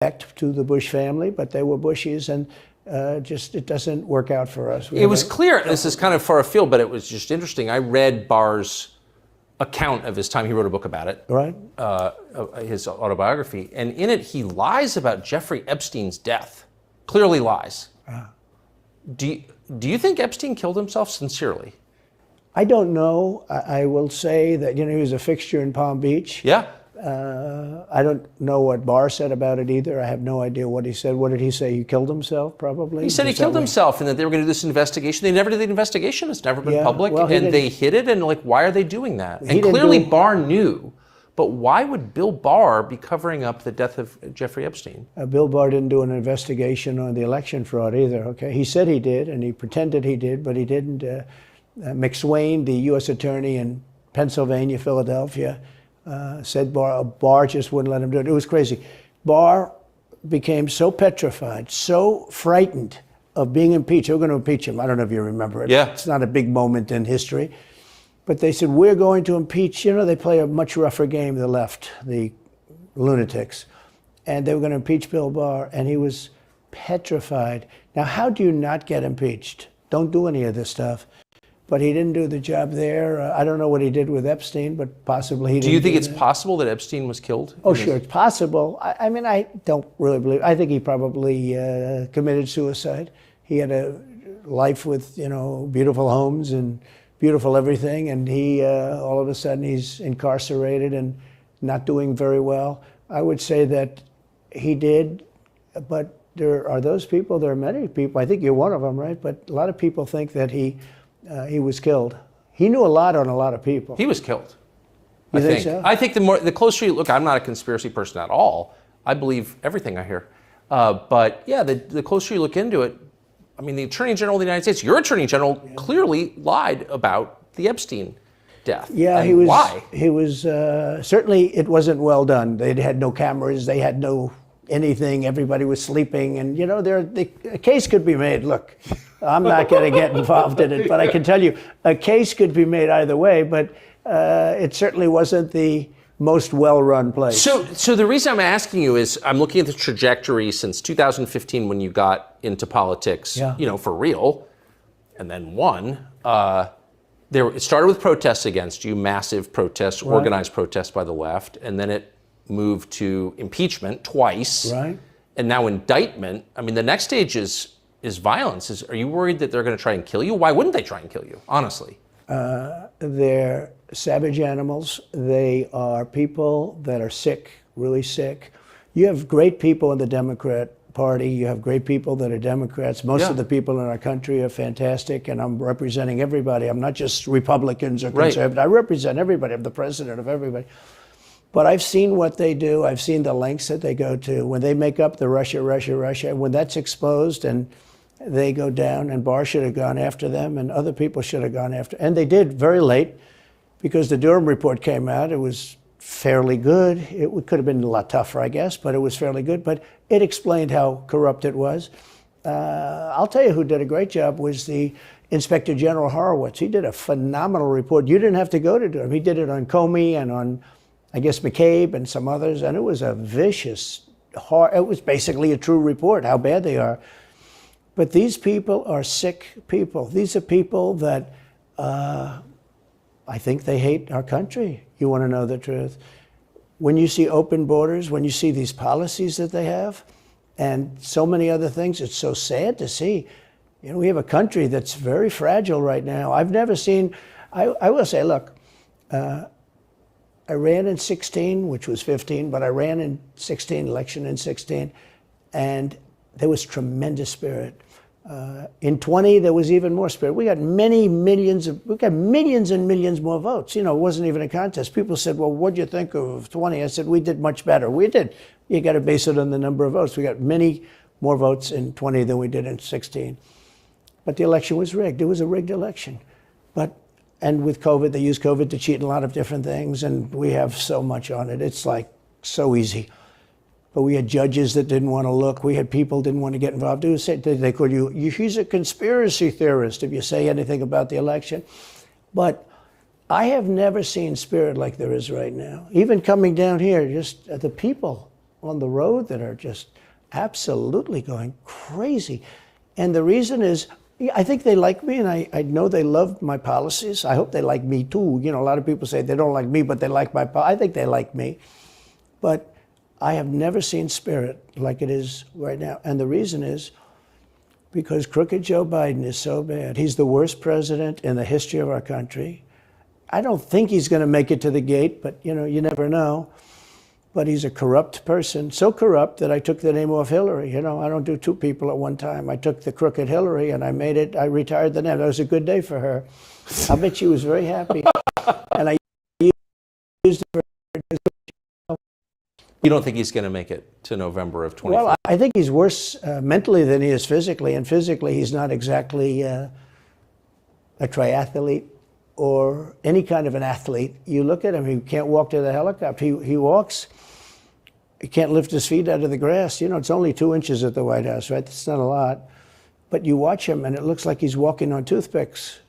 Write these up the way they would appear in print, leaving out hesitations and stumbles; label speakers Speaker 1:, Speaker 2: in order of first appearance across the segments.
Speaker 1: respect to the Bush family, but they were Bushies, and just it doesn't work out for us.
Speaker 2: It was clear, this is kind of far afield, but it was just interesting. I read Barr's account of his time. He wrote a book about it,
Speaker 1: right?
Speaker 2: His autobiography, and in it he lies about Jeffrey Epstein's death. Clearly lies. Do you think Epstein killed himself sincerely?
Speaker 1: I don't know. I will say that, he was a fixture in Palm Beach.
Speaker 2: Yeah.
Speaker 1: I don't know what Barr said about it either. I have no idea what he said. What did he say? He killed himself, probably?
Speaker 2: He said he killed himself and that they were going to do this investigation. They never did the investigation. It's never been public.
Speaker 1: Well,
Speaker 2: and they hid it. And why are they doing that? And clearly Barr knew. But why would Bill Barr be covering up the death of Jeffrey Epstein?
Speaker 1: Bill Barr didn't do an investigation on the election fraud either, okay? He said he did, and he pretended he did, but he didn't. McSwain, the U.S. attorney in Pennsylvania, Philadelphia, said Barr just wouldn't let him do it. It was crazy. Barr became so petrified, so frightened of being impeached. They were going to impeach him. I don't know if you remember it.
Speaker 2: Yeah.
Speaker 1: It's not a big moment in history. But they said, we're going to impeach. They play a much rougher game, the left, the lunatics. And they were going to impeach Bill Barr, and he was petrified. Now, how do you not get impeached? Don't do any of this stuff. But he didn't do the job there. I don't know what he did with Epstein, but possibly he didn't.
Speaker 2: Do you think it's possible that Epstein was killed?
Speaker 1: Oh, sure, it's possible. I mean, I don't really believe. I think he probably committed suicide. He had a life with, beautiful homes and beautiful everything, and he all of a sudden he's incarcerated and not doing very well. I would say that he did, but there are those people. There are many people. I think you're one of them, right? But a lot of people think that he was killed. He knew a lot on a lot of people.
Speaker 2: He was killed.
Speaker 1: You think so?
Speaker 2: I think the closer you look, I'm not a conspiracy person at all. I believe everything I hear. But yeah, the closer you look into it, I mean, the Attorney General of the United States, your Attorney General, clearly lied about the Epstein death.
Speaker 1: Yeah,
Speaker 2: and
Speaker 1: he was.
Speaker 2: Why?
Speaker 1: He was certainly. It wasn't well done. They had no cameras. They had no anything. Everybody was sleeping, and a case could be made. Look, I'm not going to get involved in it, but I can tell you a case could be made either way. But it certainly wasn't the most well-run place.
Speaker 2: So the reason I'm asking you is I'm looking at the trajectory since 2015 when you got into politics, for real, and then won. It started with protests against you, massive protests, right. Organized protests by the left, and then it moved to impeachment twice,
Speaker 1: right.
Speaker 2: And now indictment. I mean, the next stage is violence. Are you worried that they're going to try and kill you? Why wouldn't they try and kill you, honestly?
Speaker 1: They're savage animals. They are people that are sick, really sick. You have great people in the Democrat Party. You have great people that are Democrats. Most of the people in our country are fantastic, and I'm representing everybody. I'm not just Republicans or conservatives. Right. I represent everybody. I'm the president of everybody. But I've seen what they do. I've seen the lengths that they go to. When they make up the Russia, when that's exposed and they go down, and Barr should have gone after them, and other people should have gone after. And they did very late, because the Durham report came out. It was fairly good. It could have been a lot tougher, I guess, but it was fairly good. But it explained how corrupt it was. I'll tell you who did a great job was the Inspector General Horowitz. He did a phenomenal report. You didn't have to go to Durham. He did it on Comey and on, I guess, McCabe and some others, and it was a vicious, it was basically a true report, how bad they are. But these people are sick people. These are people that I think they hate our country. You want to know the truth. When you see open borders, when you see these policies that they have, and so many other things, it's so sad to see. We have a country that's very fragile right now. I've never seen, I will say, look, I ran in 16, which was 15, but I ran in 16, election in 16, and there was tremendous spirit. In 20, there was even more spirit. We got millions and millions more votes. It wasn't even a contest. People said, well, what'd you think of 20? I said, we did much better. We did. You got to base it on the number of votes. We got many more votes in 20 than we did in 16. But the election was rigged. It was a rigged election. And with COVID, they used COVID to cheat in a lot of different things, and we have so much on it. It's like so easy. But we had judges that didn't want to look. We had people didn't want to get involved. They called you, he's a conspiracy theorist if you say anything about the election. But I have never seen spirit like there is right now. Even coming down here, just the people on the road that are just absolutely going crazy. And the reason is, I think they like me, and I know they love my policies. I hope they like me too. You know, a lot of people say they don't like me, but they like my policies. I think they like me. But I have never seen spirit like it is right now. And the reason is because crooked Joe Biden is so bad. He's the worst president in the history of our country. I don't think he's going to make it to the gate, but you know, you never know. But he's a corrupt person, so corrupt that I took the name off Hillary. You know, I don't do two people at one time. I took the crooked Hillary and I retired the name. That was a good day for her. I bet she was very happy. And I used it for.
Speaker 2: You don't think he's going to make it to November of 2024?
Speaker 1: Well, I think he's worse mentally than he is physically. And physically, he's not exactly a triathlete or any kind of an athlete. You look at him, he can't walk to the helicopter. He walks, he can't lift his feet out of the grass. You know, it's only 2 inches at the White House, right? That's not a lot. But you watch him, and it looks like he's walking on toothpicks.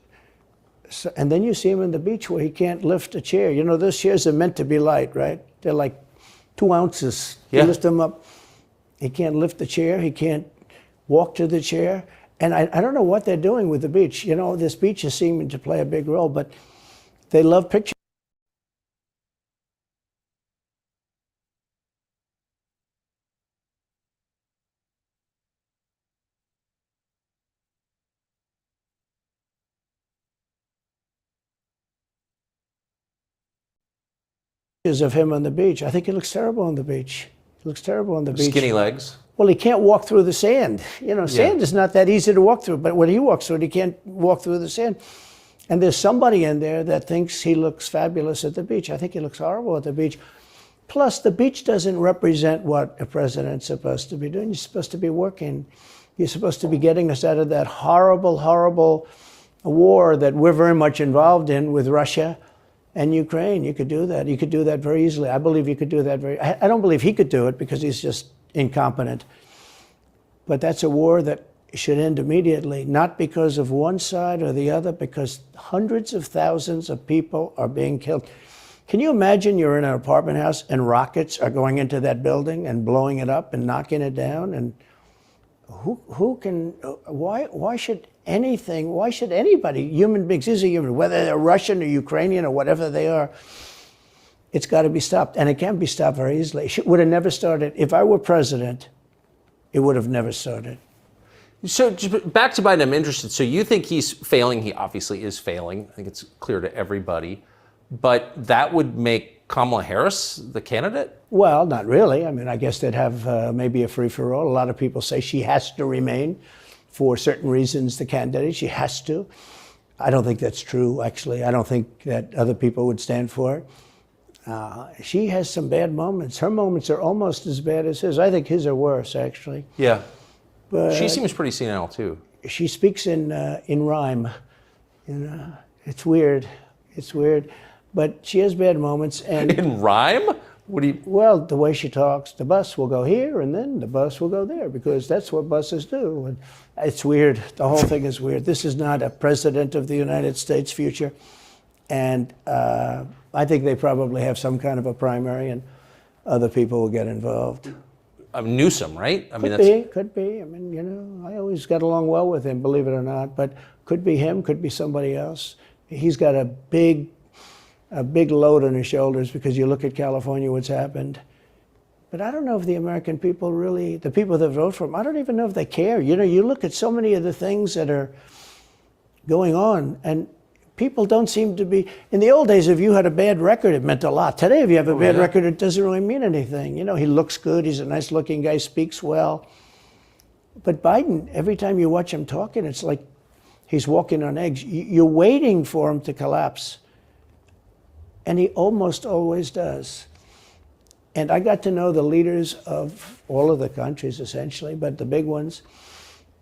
Speaker 1: So, and then you see him on the beach where he can't lift a chair. You know, those chairs are meant to be light, right? They're like 2 ounces.
Speaker 2: Yeah.
Speaker 1: You lift him up. He can't lift the chair. He can't walk to the chair. And I don't know what they're doing with the beach. You know, this beach is seeming to play a big role, but they love pictures of him on the beach. I think he looks terrible on the beach. He looks terrible on the beach.
Speaker 2: Skinny legs.
Speaker 1: Well, he can't walk through the sand. You know, sand is not that easy to walk through, but when he walks through it, he can't walk through the sand. And there's somebody in there that thinks he looks fabulous at the beach. I think he looks horrible at the beach. Plus, the beach doesn't represent what a president's supposed to be doing. You're supposed to be working. You're supposed to be getting us out of that horrible, horrible war that we're very much involved in with Russia and Ukraine. You could do that. You could do that very easily. I believe you could do that I don't believe he could do it because he's just incompetent. But that's a war that should end immediately, not because of one side or the other, because hundreds of thousands of people are being killed. Can you imagine you're in an apartment house and rockets are going into that building and blowing it up and knocking it down? And why should anybody, human beings, these are human, whether they're Russian or Ukrainian or whatever they are, it's got to be stopped. And it can be stopped very easily. It would have never started. If I were president, it would have never started.
Speaker 2: So back to Biden, I'm interested. So you think he's failing? He obviously is failing. I think it's clear to everybody. But that would make Kamala Harris the candidate?
Speaker 1: Well, not really. I mean, I guess they'd have maybe a free-for-all. A lot of people say she has to remain for certain reasons the candidate. She has to. I don't think that's true, actually. I don't think that other people would stand for it. She has some bad moments. Her moments are almost as bad as his. I think his are worse, actually.
Speaker 2: Yeah.
Speaker 1: But
Speaker 2: she seems pretty senile, too.
Speaker 1: She speaks in rhyme. You know, it's weird. It's weird. But she has bad moments. And
Speaker 2: in rhyme? What do you...
Speaker 1: Well, the way she talks, the bus will go here and then the bus will go there because that's what buses do. And it's weird. The whole thing is weird. This is not a president of the United States future. And I think they probably have some kind of a primary and other people will get involved.
Speaker 2: Newsom, right? I
Speaker 1: mean, could be. I mean, you know, I always got along well with him, believe it or not. But could be him, could be somebody else. He's got a big load on his shoulders because you look at California, what's happened. But I don't know if the American people really, the people that vote for him, I don't even know if they care. You know, you look at so many of the things that are going on, and people don't seem to be, in the old days, if you had a bad record, it meant a lot. Today, if you have a bad record, it doesn't really mean anything. You know, he looks good, he's a nice looking guy, speaks well. But Biden, every time you watch him talking, it's like he's walking on eggs. You're waiting for him to collapse. And he almost always does. And I got to know the leaders of all of the countries, essentially, but the big ones.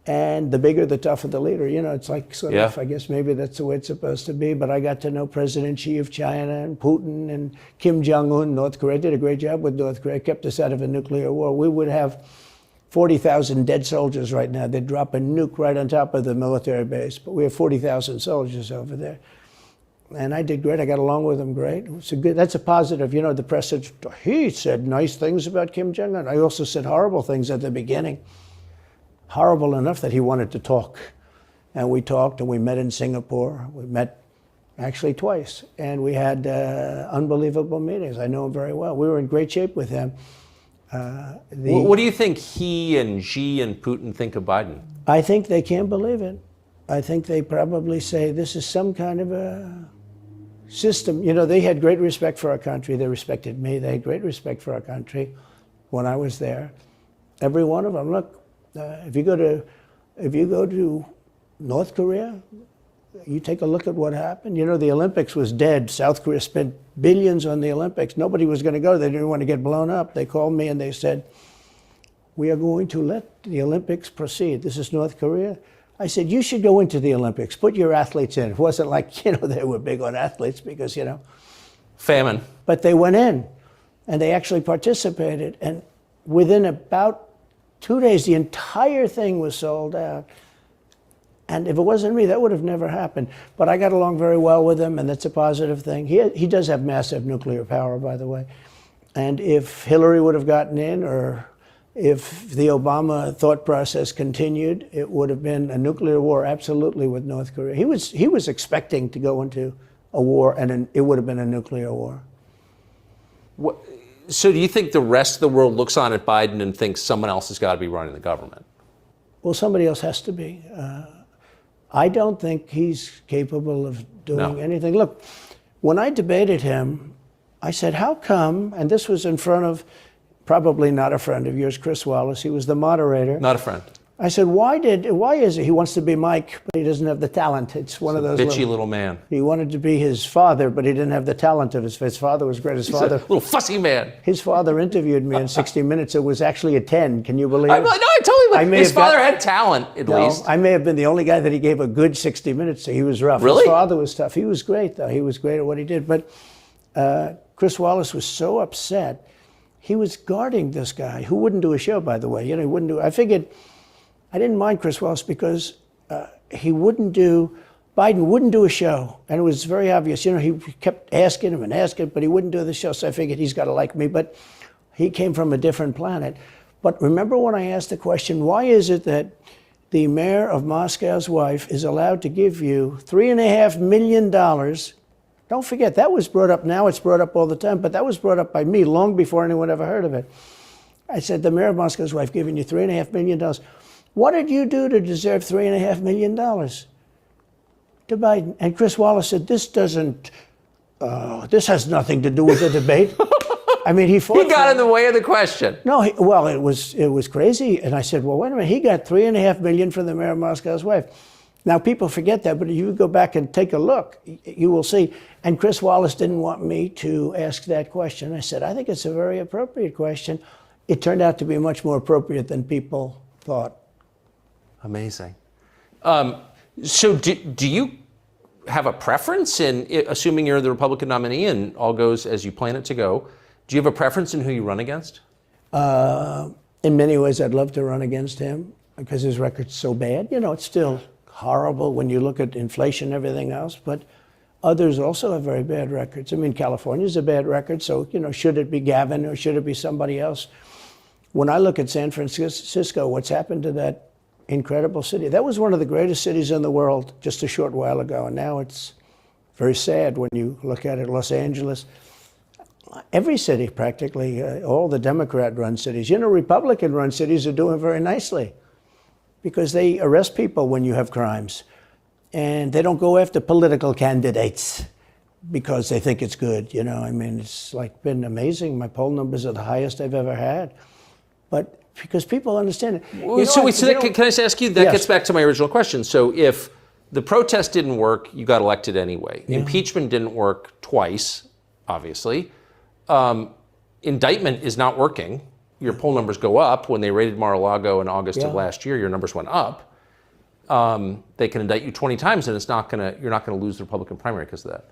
Speaker 1: And the bigger, the tougher the leader. You know, it's like sort of, I guess maybe that's the way it's supposed to be. But I got to know President Xi of China and Putin and Kim Jong-un, North Korea. Did a great job with North Korea, kept us out of a nuclear war. We would have 40,000 dead soldiers right now. They'd drop a nuke right on top of the military base. But we have 40,000 soldiers over there. And I did great. I got along with him great. That's a positive. You know, the press said, he said nice things about Kim Jong-un. I also said horrible things at the beginning. Horrible enough that he wanted to talk. And we talked, and we met in Singapore. We met actually twice. And we had unbelievable meetings. I know him very well. We were in great shape with him.
Speaker 2: What do you think he and Xi and Putin think of Biden?
Speaker 1: I think they can't believe it. I think they probably say this is some kind of a system. You know, they had great respect for our country. They respected me. They had great respect for our country when I was there. Every one of them. Look, if you go to North Korea, you take a look at what happened. You know, the Olympics was dead. South Korea spent billions on the Olympics. Nobody was going to go. They didn't want to get blown up. They called me and they said, we are going to let the Olympics proceed. This is North Korea. I said, you should go into the Olympics. Put your athletes in. It wasn't like, you know, they were big on athletes because, you know.
Speaker 2: Famine.
Speaker 1: But they went in and they actually participated. And within about 2 days, the entire thing was sold out. And if it wasn't me, that would have never happened. But I got along very well with him, and that's a positive thing. He does have massive nuclear power, by the way. And if Hillary would have gotten in, or if the Obama thought process continued, it would have been a nuclear war, absolutely, with North Korea. He was expecting to go into a war, and it would have been a nuclear war.
Speaker 2: So do you think the rest of the world looks on at Biden and thinks someone else has got to be running the government?
Speaker 1: Well, somebody else has to be. I don't think he's capable of doing anything. Look, when I debated him, I said, how come, and this was in front of probably not a friend of yours, Chris Wallace. He was the moderator.
Speaker 2: Not a friend.
Speaker 1: I said, why is it? He wants to be Mike, but he doesn't have the talent. It's one of those
Speaker 2: bitchy little man.
Speaker 1: He wanted to be his father, but he didn't have the talent of his father was great. He's a
Speaker 2: little fussy man.
Speaker 1: His father interviewed me in 60 Minutes. It was actually a 10. Can you believe it?
Speaker 2: No, I totally believe his father had talent, at least.
Speaker 1: I may have been the only guy that he gave a good 60 Minutes to. He was rough.
Speaker 2: Really?
Speaker 1: His father was tough. He was great, though. He was great at what he did. But Chris Wallace was so upset. He was guarding this guy who wouldn't do a show, by the way. You know, he wouldn't do. I figured I didn't mind Chris Wallace because Biden wouldn't do a show. And it was very obvious. You know, he kept asking him and asking, but he wouldn't do the show. So I figured he's got to like me. But he came from a different planet. But remember when I asked the question, why is it that the mayor of Moscow's wife is allowed to give you $3.5 million? Don't forget, that was brought up. Now it's brought up all the time, but that was brought up by me long before anyone ever heard of it. I said, the mayor of Moscow's wife giving you $3.5 million. What did you do to deserve $3.5 million? To Biden. And Chris Wallace said, this has nothing to do with the debate. I mean, he
Speaker 2: got in the way of the question.
Speaker 1: No, it was crazy. And I said, well, wait a minute. He got $3.5 million from the mayor of Moscow's wife. Now, people forget that, but if you go back and take a look, you will see. And Chris Wallace didn't want me to ask that question. I said, I think it's a very appropriate question. It turned out to be much more appropriate than people thought.
Speaker 2: Amazing. So do you have a preference in, assuming you're the Republican nominee and all goes as you plan it to go, do you have a preference in who you run against?
Speaker 1: In many ways, I'd love to run against him because his record's so bad. You know, it's still horrible when you look at inflation and everything else, but others also have very bad records. I mean, California's a bad record, so, you know, should it be Gavin or should it be somebody else? When I look at San Francisco, what's happened to that incredible city? That was one of the greatest cities in the world just a short while ago, and now it's very sad when you look at it. Los Angeles, every city practically, all the Democrat-run cities. You know, Republican-run cities are doing very nicely because they arrest people when you have crimes, and they don't go after political candidates because they think it's good. You know, I mean, it's like been amazing. My poll numbers are the highest I've ever had, but because people understand it.
Speaker 2: Can I just ask you, that gets back to my original question. So if the protest didn't work, you got elected anyway. Yeah. Impeachment didn't work twice, obviously. Indictment is not working. Your poll numbers go up. When they raided Mar-a-Lago in August of last year, your numbers went up. They can indict you 20 times and you're not gonna lose the Republican primary because of that.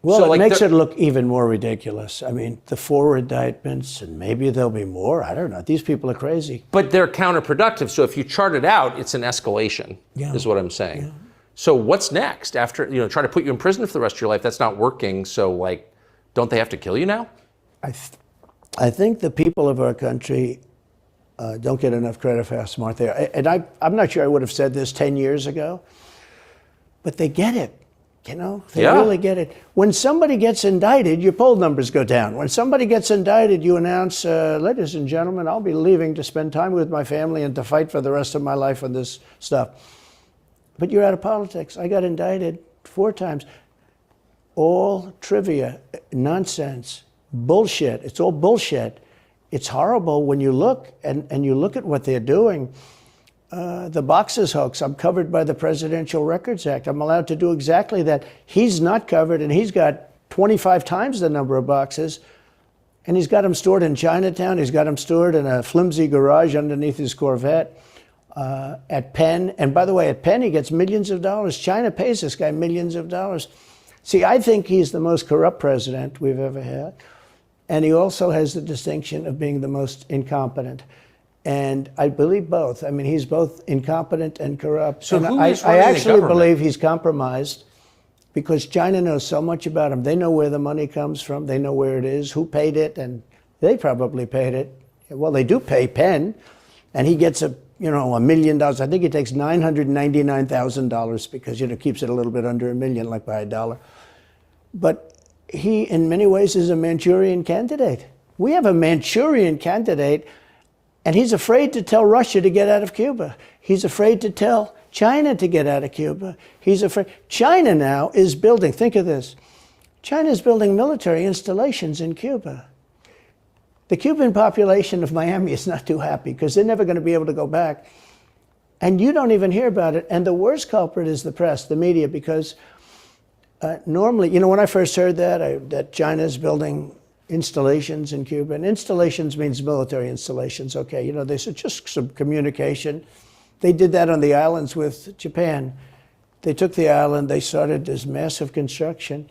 Speaker 1: Well, so it makes it look even more ridiculous. I mean, the 4 indictments, and maybe there'll be more. I don't know. These people are crazy.
Speaker 2: But they're counterproductive. So if you chart it out, it's an escalation, is what I'm saying. So what's next after, try to put you in prison for the rest of your life? That's not working. So like, don't they have to kill you now?
Speaker 1: I think the people of our country don't get enough credit for how smart they are. And I'm not sure I would have said this 10 years ago, but they get it. They really get it. When somebody gets indicted, your poll numbers go down. When somebody gets indicted, you announce, ladies and gentlemen, I'll be leaving to spend time with my family and to fight for the rest of my life on this stuff. But you're out of politics. I got indicted 4 times. All trivia, nonsense, bullshit. It's all bullshit. It's horrible when you look and you look at what they're doing. The boxes hoax, I'm covered by the Presidential Records Act. I'm allowed to do exactly that. He's not covered, and he's got 25 times the number of boxes, and he's got them stored in Chinatown. He's got them stored in a flimsy garage underneath his Corvette at Penn. And by the way, at Penn, he gets millions of dollars. China pays this guy millions of dollars. See, I think he's the most corrupt president we've ever had, and he also has the distinction of being the most incompetent. And I believe both. I mean, he's both incompetent and corrupt.
Speaker 2: So
Speaker 1: and
Speaker 2: I
Speaker 1: actually believe he's compromised because China knows so much about him. They know where the money comes from. They know where it is, who paid it, and they probably paid it. Well, they do pay Penn, and he gets $1 million. I think he takes $999,000 because keeps it a little bit under $1 million, like by $1. But he, in many ways, is a Manchurian candidate. We have a Manchurian candidate. And he's afraid to tell Russia to get out of Cuba. He's afraid to tell China to get out of Cuba. He's afraid. China now is building, think of this, China is building military installations in Cuba. The Cuban population of Miami is not too happy because they're never going to be able to go back. And you don't even hear about it. And the worst culprit is the press, the media, because normally, when I first heard that China is building installations in Cuba, and installations means military installations. Okay, they said just some communication. They did that on the islands with Japan. They took the island, they started this massive construction,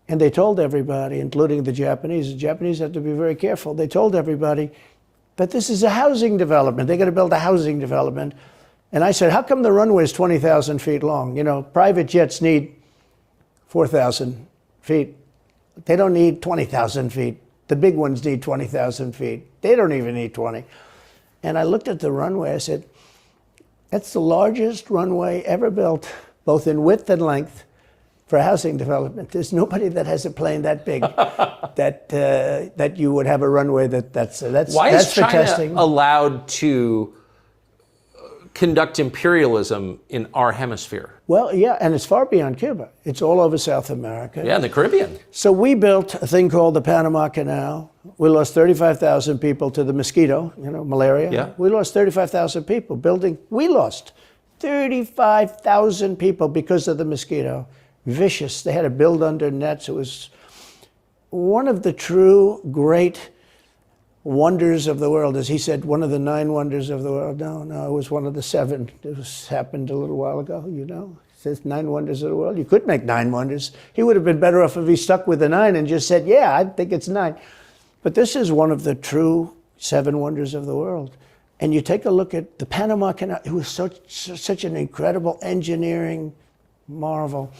Speaker 1: and they told everybody, including the Japanese have to be very careful. They told everybody, but this is a housing development. They're going to build a housing development. And I said, how come the runway is 20,000 feet long? Private jets need 4,000 feet. They don't need 20,000 feet. The big ones need 20,000 feet. They don't even need 20. And I looked at the runway. I said, that's the largest runway ever built, both in width and length, for housing development. There's nobody that has a plane that big that you would have a runway that's
Speaker 2: Why is
Speaker 1: for
Speaker 2: China
Speaker 1: testing.
Speaker 2: allowed to conduct imperialism in our hemisphere?
Speaker 1: Well, yeah, and it's far beyond Cuba. It's all over South America.
Speaker 2: Yeah, in the Caribbean.
Speaker 1: So we built a thing called the Panama Canal. We lost 35,000 people to the mosquito, malaria.
Speaker 2: Yeah.
Speaker 1: We lost 35,000 people building. We lost 35,000 people because of the mosquito. Vicious. They had to build under nets. It was one of the true great wonders of the world. As he said, one of the 9 wonders of the world. No, it was one of the 7. It happened a little while ago, It says 9 wonders of the world. You could make 9 wonders. He would have been better off if he stuck with the 9 and just said, yeah, I think it's 9. But this is one of the true 7 wonders of the world. And you take a look at the Panama Canal. It was such an incredible engineering marvel.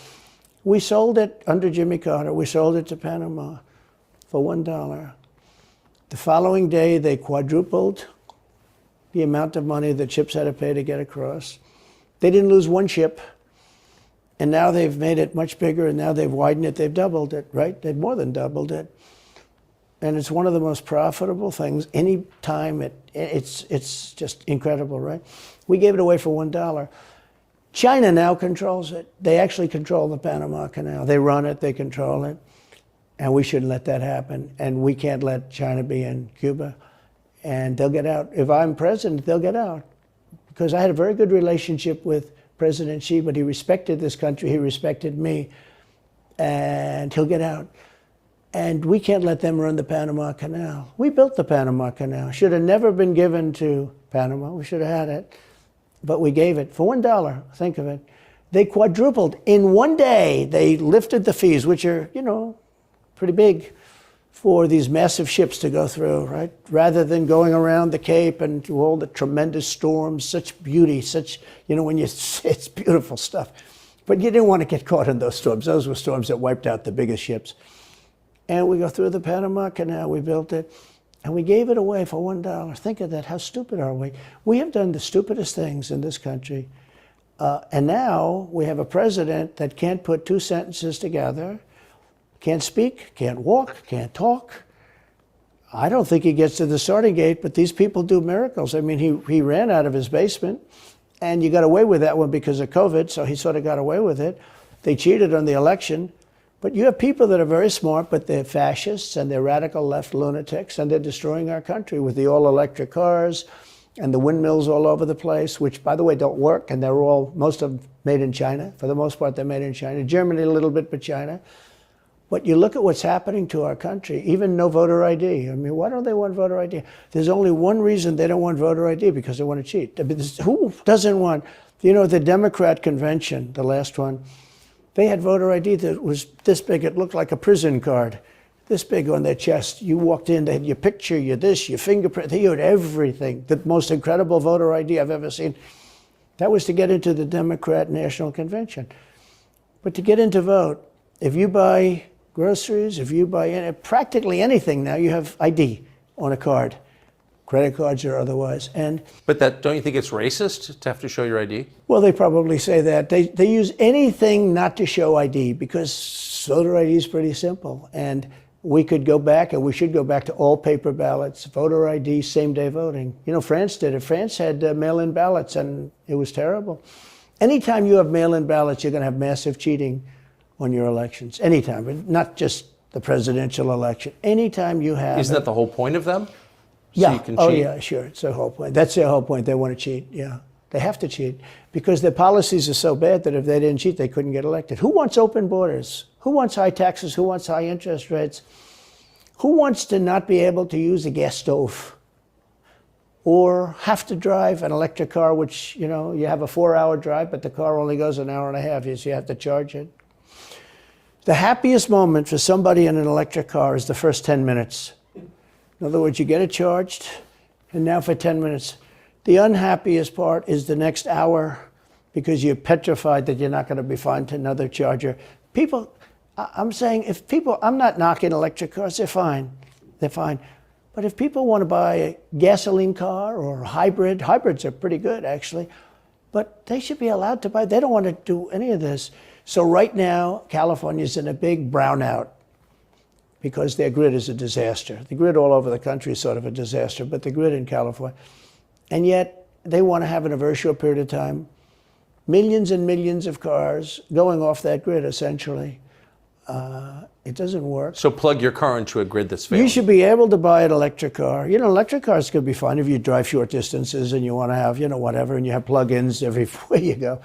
Speaker 1: We sold it under Jimmy Carter. We sold it to Panama for $1. The following day, they quadrupled the amount of money the ships had to pay to get across. They didn't lose one ship. And now they've made it much bigger, and now they've widened it. They've doubled it, right? They've more than doubled it. And it's one of the most profitable things. Any time it's just incredible, right? We gave it away for $1. China now controls it. They actually control the Panama Canal. They run it, they control it. And we shouldn't let that happen. And we can't let China be in Cuba. And they'll get out. If I'm president, they'll get out. Because I had a very good relationship with President Xi, but he respected this country, he respected me. And he'll get out. And we can't let them run the Panama Canal. We built the Panama Canal. Should have never been given to Panama. We should have had it. But we gave it for $1. Think of it. They quadrupled. In one day, they lifted the fees, which are, pretty big, for these massive ships to go through, right? Rather than going around the Cape and to all the tremendous storms, such beauty, it's beautiful stuff. But you didn't want to get caught in those storms. Those were storms that wiped out the biggest ships. And we go through the Panama Canal, we built it, and we gave it away for $1. Think of that, how stupid are we? We have done the stupidest things in this country. And now we have a president that can't put two sentences together, can't speak, can't walk, can't talk. I don't think he gets to the starting gate, but these people do miracles. I mean, he ran out of his basement, and you got away with that one because of COVID, so he sort of got away with it. They cheated on the election. But you have people that are very smart, but they're fascists and they're radical left lunatics, and they're destroying our country with the all-electric cars and the windmills all over the place, which, by the way, don't work, and they're all, most of them made in China. For the most part, they're made in China. Germany a little bit, but China. But you look at what's happening to our country, even no voter ID. I mean, why don't they want voter ID? There's only one reason they don't want voter ID, because they want to cheat. I mean, who doesn't want, you know, the Democrat convention, the last one, they had voter ID that was this big. It looked like a prison card, this big on their chest. You walked in, they had your picture, your this, your fingerprint. They had everything. The most incredible voter ID I've ever seen. That was to get into the Democrat National Convention. But to get in to vote, if you buy groceries, if you buy practically anything now, you have ID on a card, credit cards or otherwise.
Speaker 2: But don't you think it's racist to have to show your ID?
Speaker 1: Well, they probably say that. They use anything not to show ID, because voter ID is pretty simple. And we could go back, and we should go back to all paper ballots, voter ID, same-day voting. You know, France did it. France had mail-in ballots, and it was terrible. Anytime you have mail-in ballots, you're going to have massive cheating on your elections. Anytime, but not just the presidential election. Anytime you have...
Speaker 2: Isn't that the whole point of them? So
Speaker 1: yeah.
Speaker 2: You can
Speaker 1: Oh,
Speaker 2: cheat?
Speaker 1: yeah, sure. It's their whole point. That's their whole point. They want to cheat. Yeah. They have to cheat because their policies are so bad that if they didn't cheat, they couldn't get elected. Who wants open borders? Who wants high taxes? Who wants high interest rates? Who wants to not be able to use a gas stove or have to drive an electric car, which, you know, you have a 4-hour drive, but the car only goes an hour and a half, so you have to charge it. The happiest moment for somebody in an electric car is the first 10 minutes. In other words, you get it charged, and now for 10 minutes. The unhappiest part is the next hour, because you're petrified that you're not going to be found to another charger. People, I'm saying, if people, I'm not knocking electric cars, they're fine. They're fine. But if people want to buy a gasoline car or a hybrid, hybrids are pretty good, actually, but they should be allowed to buy. They don't want to do any of this. So right now, California's in a big brownout because their grid is a disaster. The grid all over the country is sort of a disaster, but the grid in California. And yet, they want to have, in a very short period of time, millions and millions of cars going off that grid, essentially. It doesn't work.
Speaker 2: So plug your car into a grid that's failing.
Speaker 1: You should be able to buy an electric car. You know, electric cars could be fine if you drive short distances and you want to have, you know, whatever, and you have plug-ins everywhere you go.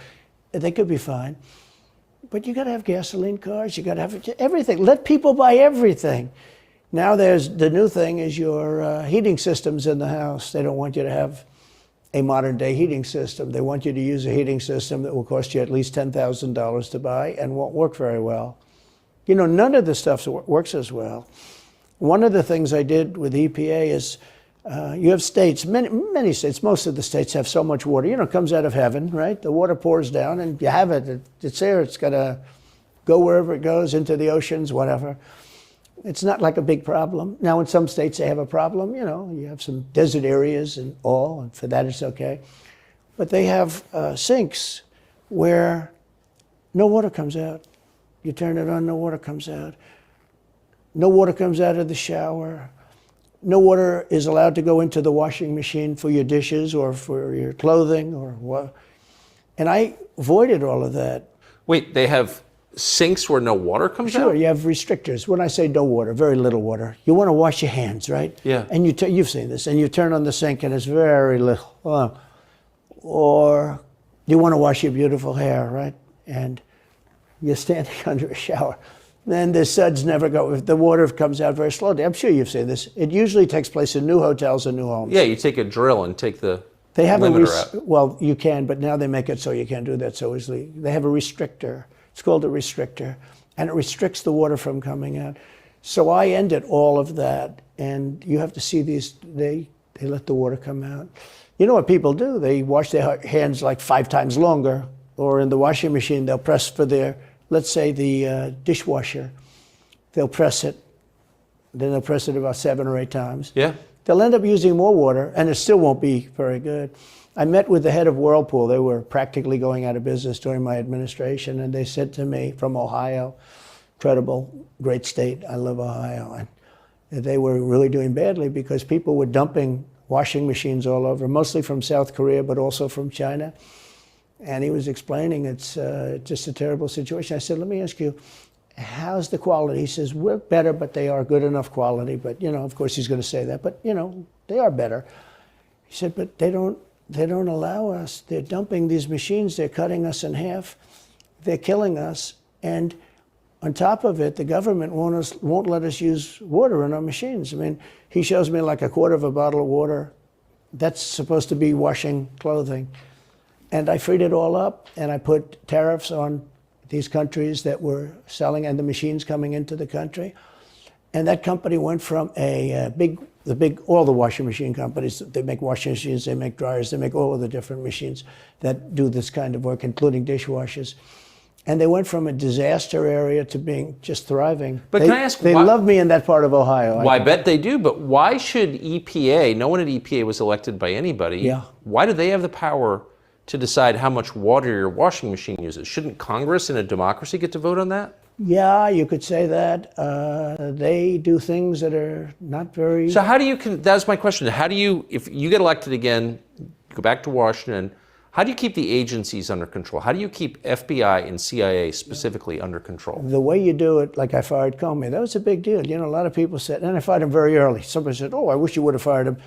Speaker 1: They could be fine. But you got to have gasoline cars. You got to have everything. Let people buy everything. Now there's the new thing is your heating systems in the house. They don't want you to have a modern day heating system. They want you to use a heating system that will cost you at least $10,000 to buy and won't work very well. You know, none of the stuff works as well. One of the things I did with EPA is you have states, many states, most of the states have so much water. You know, it comes out of heaven, right? The water pours down and you have it. It's there. It's got to go wherever it goes, into the oceans, whatever. It's not like a big problem. Now, in some states, they have a problem. You know, you have some desert areas and all, and for that, it's okay. But they have sinks where no water comes out. You turn it on, no water comes out. No water comes out of the shower. No water is allowed to go into the washing machine for your dishes or for your clothing or what. And I avoided all of that.
Speaker 2: Wait, they have sinks where no water comes out?
Speaker 1: Sure, you have restrictors. When I say no water, very little water. You want to wash your hands, right?
Speaker 2: Yeah.
Speaker 1: And you've seen this, and you turn on the sink and it's very little. Or you want to wash your beautiful hair, right? And you're standing under a shower. Then the suds never go. The water comes out very slowly. I'm sure you've seen this. It usually takes place in new hotels and new homes.
Speaker 2: Yeah, you take a drill and take the
Speaker 1: they have
Speaker 2: limiter out.
Speaker 1: Well, you can, but now they make it so you can't do that so easily. They have a restrictor. It's called a restrictor, and it restricts the water from coming out. So I ended all of that, and you have to see these. They let the water come out. You know what people do? They wash their hands like 5 times longer or in the washing machine, they'll press for their, let's say the dishwasher, they'll press it, then they'll press it about 7 or 8 times.
Speaker 2: Yeah.
Speaker 1: They'll end up using more water, and it still won't be very good. I met with the head of Whirlpool. They were practically going out of business during my administration, and they said to me, from Ohio, incredible, great state, I love Ohio, and they were really doing badly because people were dumping washing machines all over, mostly from South Korea, but also from China. And he was explaining it's just a terrible situation. I said, let me ask you, how's the quality? He says, we're better, but they are good enough quality. But, you know, of course he's going to say that, but, you know, they are better. He said, but they don't allow us. They're dumping these machines. They're cutting us in half. They're killing us. And on top of it, the government won't let us use water in our machines. I mean, he shows me like a quarter of a bottle of water. That's supposed to be washing clothing. And I freed it all up, and I put tariffs on these countries that were selling and the machines coming into the country. And that company went from all the washing machine companies, they make washing machines, they make dryers, they make all of the different machines that do this kind of work, including dishwashers. And they went from a disaster area to being just thriving.
Speaker 2: But can I ask,
Speaker 1: they love me in that part of Ohio.
Speaker 2: Well, I bet they do, but why should EPA, no one at EPA was elected by anybody,
Speaker 1: yeah.
Speaker 2: Why do they have the power to decide how much water your washing machine uses? Shouldn't Congress in a democracy get to vote on that?
Speaker 1: Yeah, you could say that. They do things that are not very...
Speaker 2: So how do you, that's my question, how do you, if you get elected again, go back to Washington, how do you keep the agencies under control? How do you keep FBI and CIA specifically under control?
Speaker 1: The way you do it, like I fired Comey, that was a big deal. You know, a lot of people said, and I fired him very early. Somebody said, oh, I wish you would have fired him.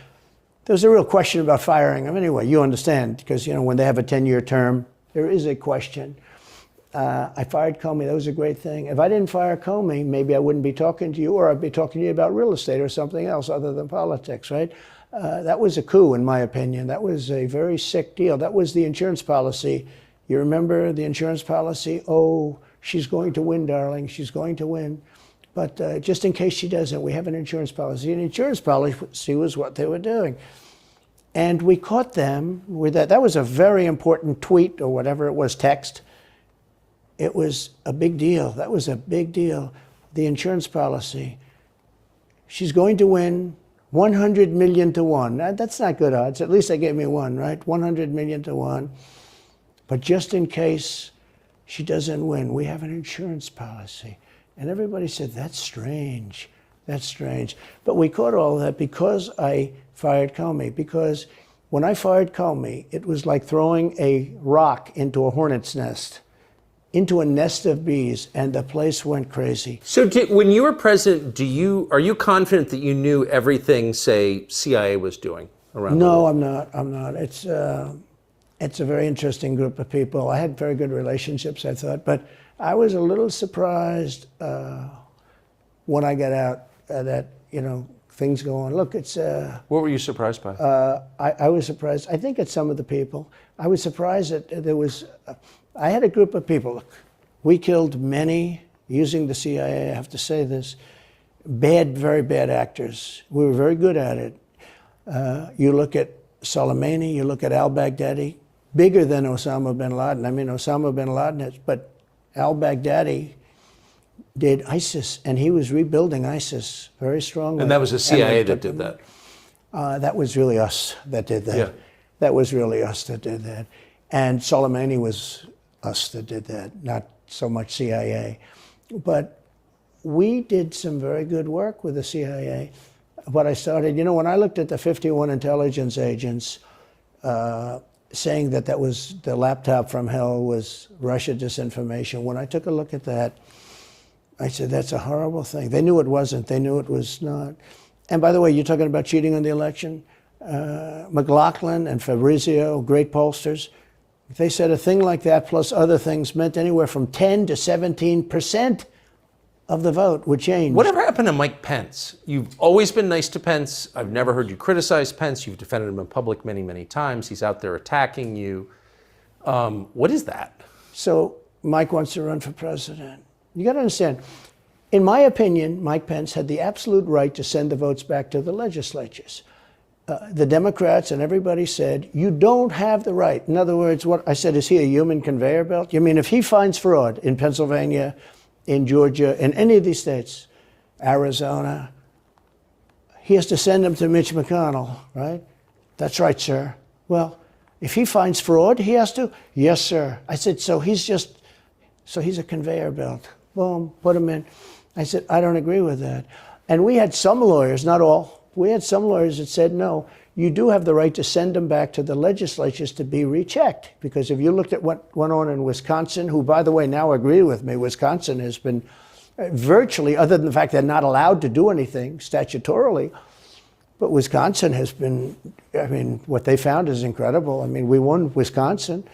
Speaker 1: There was a real question about firing him. Anyway, you understand, because, you know, when they have a 10-year term, there is a question. I fired Comey. That was a great thing. If I didn't fire Comey, maybe I wouldn't be talking to you, or I'd be talking to you about real estate or something else other than politics, right? That was a coup, in my opinion. That was a very sick deal. That was the insurance policy. You remember the insurance policy? Oh, she's going to win, darling. She's going to win. But just in case she doesn't, we have an insurance policy. An insurance policy was what they were doing. And we caught them with that. That was a very important tweet or whatever it was, text. It was a big deal. That was a big deal. The insurance policy. She's going to win 100 million to 1. Now, that's not good odds. At least they gave me 1, right? 100 million to 1. But just in case she doesn't win, we have an insurance policy. And everybody said, that's strange. That's strange. But we caught all that because I fired Comey. Because when I fired Comey, it was like throwing a rock into a hornet's nest, into a nest of bees, and the place went crazy.
Speaker 2: So when you were president, are you confident that you knew everything, say, CIA was doing around the world?
Speaker 1: No, I'm not. It's a very interesting group of people. I had very good relationships, I thought, but I was a little surprised when I got out that, you know, things go on. Look, it's...
Speaker 2: What were you surprised by?
Speaker 1: I was surprised. I think at some of the people. I was surprised that there was... I had a group of people. Look, we killed many, using the CIA, I have to say this, very bad actors. We were very good at it. You look at Soleimani, you look at al-Baghdadi, bigger than Osama bin Laden. I mean, Osama bin Laden, but al-Baghdadi did ISIS, and he was rebuilding ISIS very strongly.
Speaker 2: And that was the CIA that did that?
Speaker 1: That was really us that did that.
Speaker 2: Yeah.
Speaker 1: That was really us that did that. And Soleimani was us that did that, not so much CIA. But we did some very good work with the CIA. But I started, you know, when I looked at the 51 intelligence agents saying that that was the laptop from hell was Russia disinformation, when I took a look at that, I said, that's a horrible thing. They knew it wasn't. They knew it was not. And by the way, you're talking about cheating on the election? McLaughlin and Fabrizio, great pollsters, they said a thing like that plus other things meant anywhere from 10 to 17% of the vote would change.
Speaker 2: Whatever happened to Mike Pence? You've always been nice to Pence. I've never heard you criticize Pence. You've defended him in public many, many times. He's out there attacking you. What is that?
Speaker 1: So Mike wants to run for president. You got to understand, in my opinion, Mike Pence had the absolute right to send the votes back to the legislatures. the Democrats and everybody said, you don't have the right. In other words, what I said, is he a human conveyor belt? You mean if he finds fraud in Pennsylvania, in Georgia, in any of these states, Arizona, he has to send them to Mitch McConnell, right? That's right, sir. Well, if he finds fraud, he has to? Yes, sir. I said, so he's a conveyor belt. Boom, put him in. I said, I don't agree with that. And we had some lawyers, not all, we had some lawyers that said, no, you do have the right to send them back to the legislatures to be rechecked. Because if you looked at what went on in Wisconsin, who, by the way, now agree with me, Wisconsin has been virtually, other than the fact they're not allowed to do anything statutorily, but Wisconsin has been, I mean, what they found is incredible. I mean, we won Wisconsin.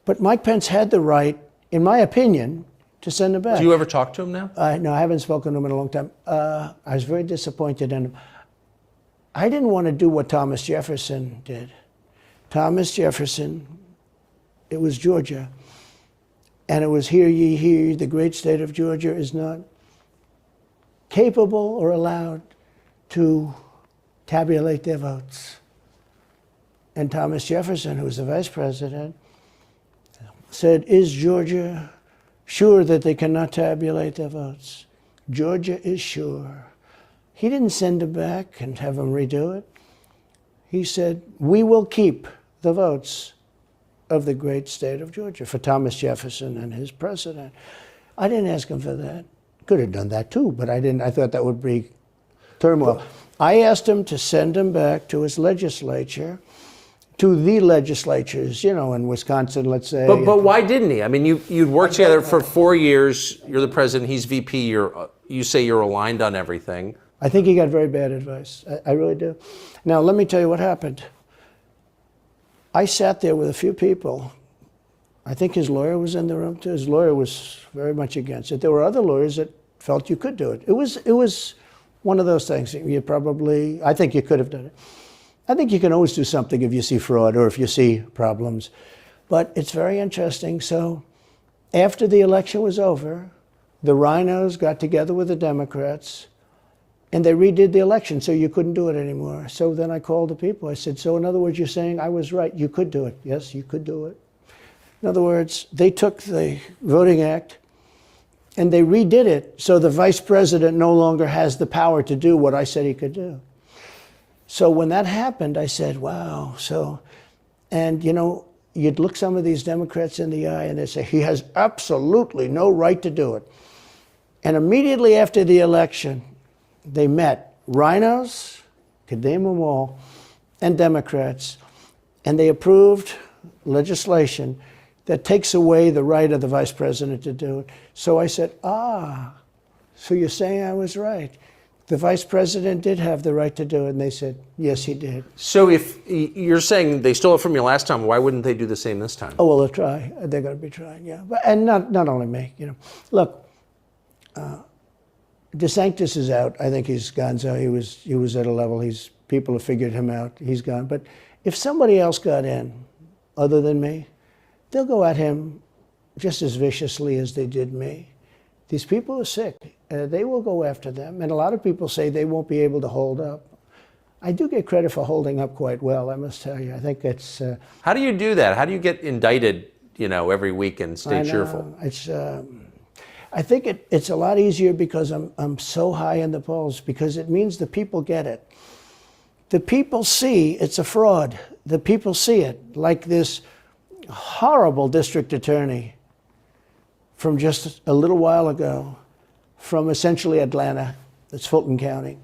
Speaker 1: But Mike Pence had the right, in my opinion, to send him back.
Speaker 2: Do you ever talk to him now?
Speaker 1: No, I haven't spoken to him in a long time. I was very disappointed in him. I didn't want to do what Thomas Jefferson did. Thomas Jefferson, it was Georgia. And it was, hear ye, hear ye, the great state of Georgia is not capable or allowed to tabulate their votes. And Thomas Jefferson, who was the vice president, said, is Georgia sure that they cannot tabulate their votes? Georgia is sure. He didn't send them back and have them redo it. He said, we will keep the votes of the great state of Georgia for Thomas Jefferson and his president. I didn't ask him for that. Could have done that too, but I didn't. I thought that would be turmoil. I asked him to send him back to his legislature, to the legislatures, you know, in Wisconsin, let's say.
Speaker 2: But why didn't he? I mean, you'd worked together for 4 years. You're the president. He's VP. You say you're aligned on everything.
Speaker 1: I think he got very bad advice. I really do. Now, let me tell you what happened. I sat there with a few people. I think his lawyer was in the room too. His lawyer was very much against it. There were other lawyers that felt you could do it. It was one of those things. I think you could have done it. I think you can always do something if you see fraud or if you see problems. But it's very interesting. So after the election was over, the rhinos got together with the Democrats and they redid the election, so you couldn't do it anymore. So then I called the people. I said, so in other words, you're saying I was right. You could do it. Yes, you could do it. In other words, they took the Voting Act and they redid it so the vice president no longer has the power to do what I said he could do. So when that happened, I said, wow. And you know, you'd look some of these Democrats in the eye and they'd say, he has absolutely no right to do it. And immediately after the election, they met rhinos, could name them all, and Democrats, and they approved legislation that takes away the right of the vice president to do it. So I said, so you're saying I was right. The vice president did have the right to do it, and they said, yes, he did.
Speaker 2: So if you're saying they stole it from you last time, why wouldn't they do the same this time?
Speaker 1: Oh, well, they'll try. They're going to be trying, yeah. And not only me, you know. Look, DeSantis is out. I think he's gone. So he was at a level. People have figured him out. He's gone. But if somebody else got in, other than me, they'll go at him just as viciously as they did me. These people are sick. They will go after them. And a lot of people say they won't be able to hold up. I do get credit for holding up quite well, I must tell you. I think it's...
Speaker 2: How do you do that? How do you get indicted, every week and stay cheerful?
Speaker 1: I think it's a lot easier because I'm so high in the polls, because it means the people get it. The people see it's a fraud. The people see it. Like this horrible district attorney from just a little while ago, from essentially Atlanta, that's Fulton County.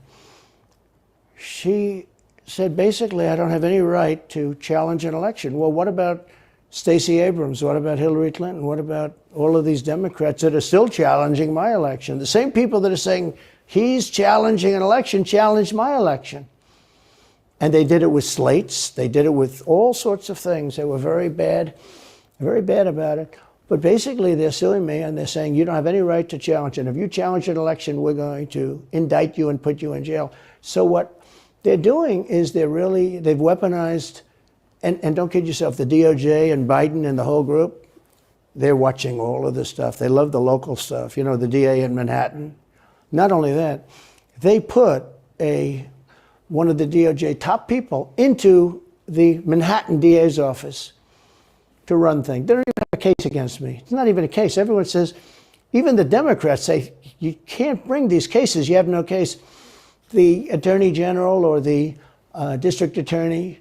Speaker 1: She said, basically, I don't have any right to challenge an election. Well, what about Stacey Abrams? What about Hillary Clinton? What about all of these Democrats that are still challenging my election? The same people that are saying he's challenging an election challenged my election. And they did it with slates. They did it with all sorts of things. They were very bad about it. But basically, they're suing me, and they're saying, you don't have any right to challenge it. If you challenge an election, we're going to indict you and put you in jail. So what they're doing is they've weaponized, and don't kid yourself, the DOJ and Biden and the whole group, they're watching all of this stuff. They love the local stuff. The DA in Manhattan. Not only that, they put a one of the DOJ top people into the Manhattan DA's office to run things. They don't even have a case against me. It's not even a case. Everyone says, even the Democrats say, you can't bring these cases. You have no case. The Attorney General or the District Attorney,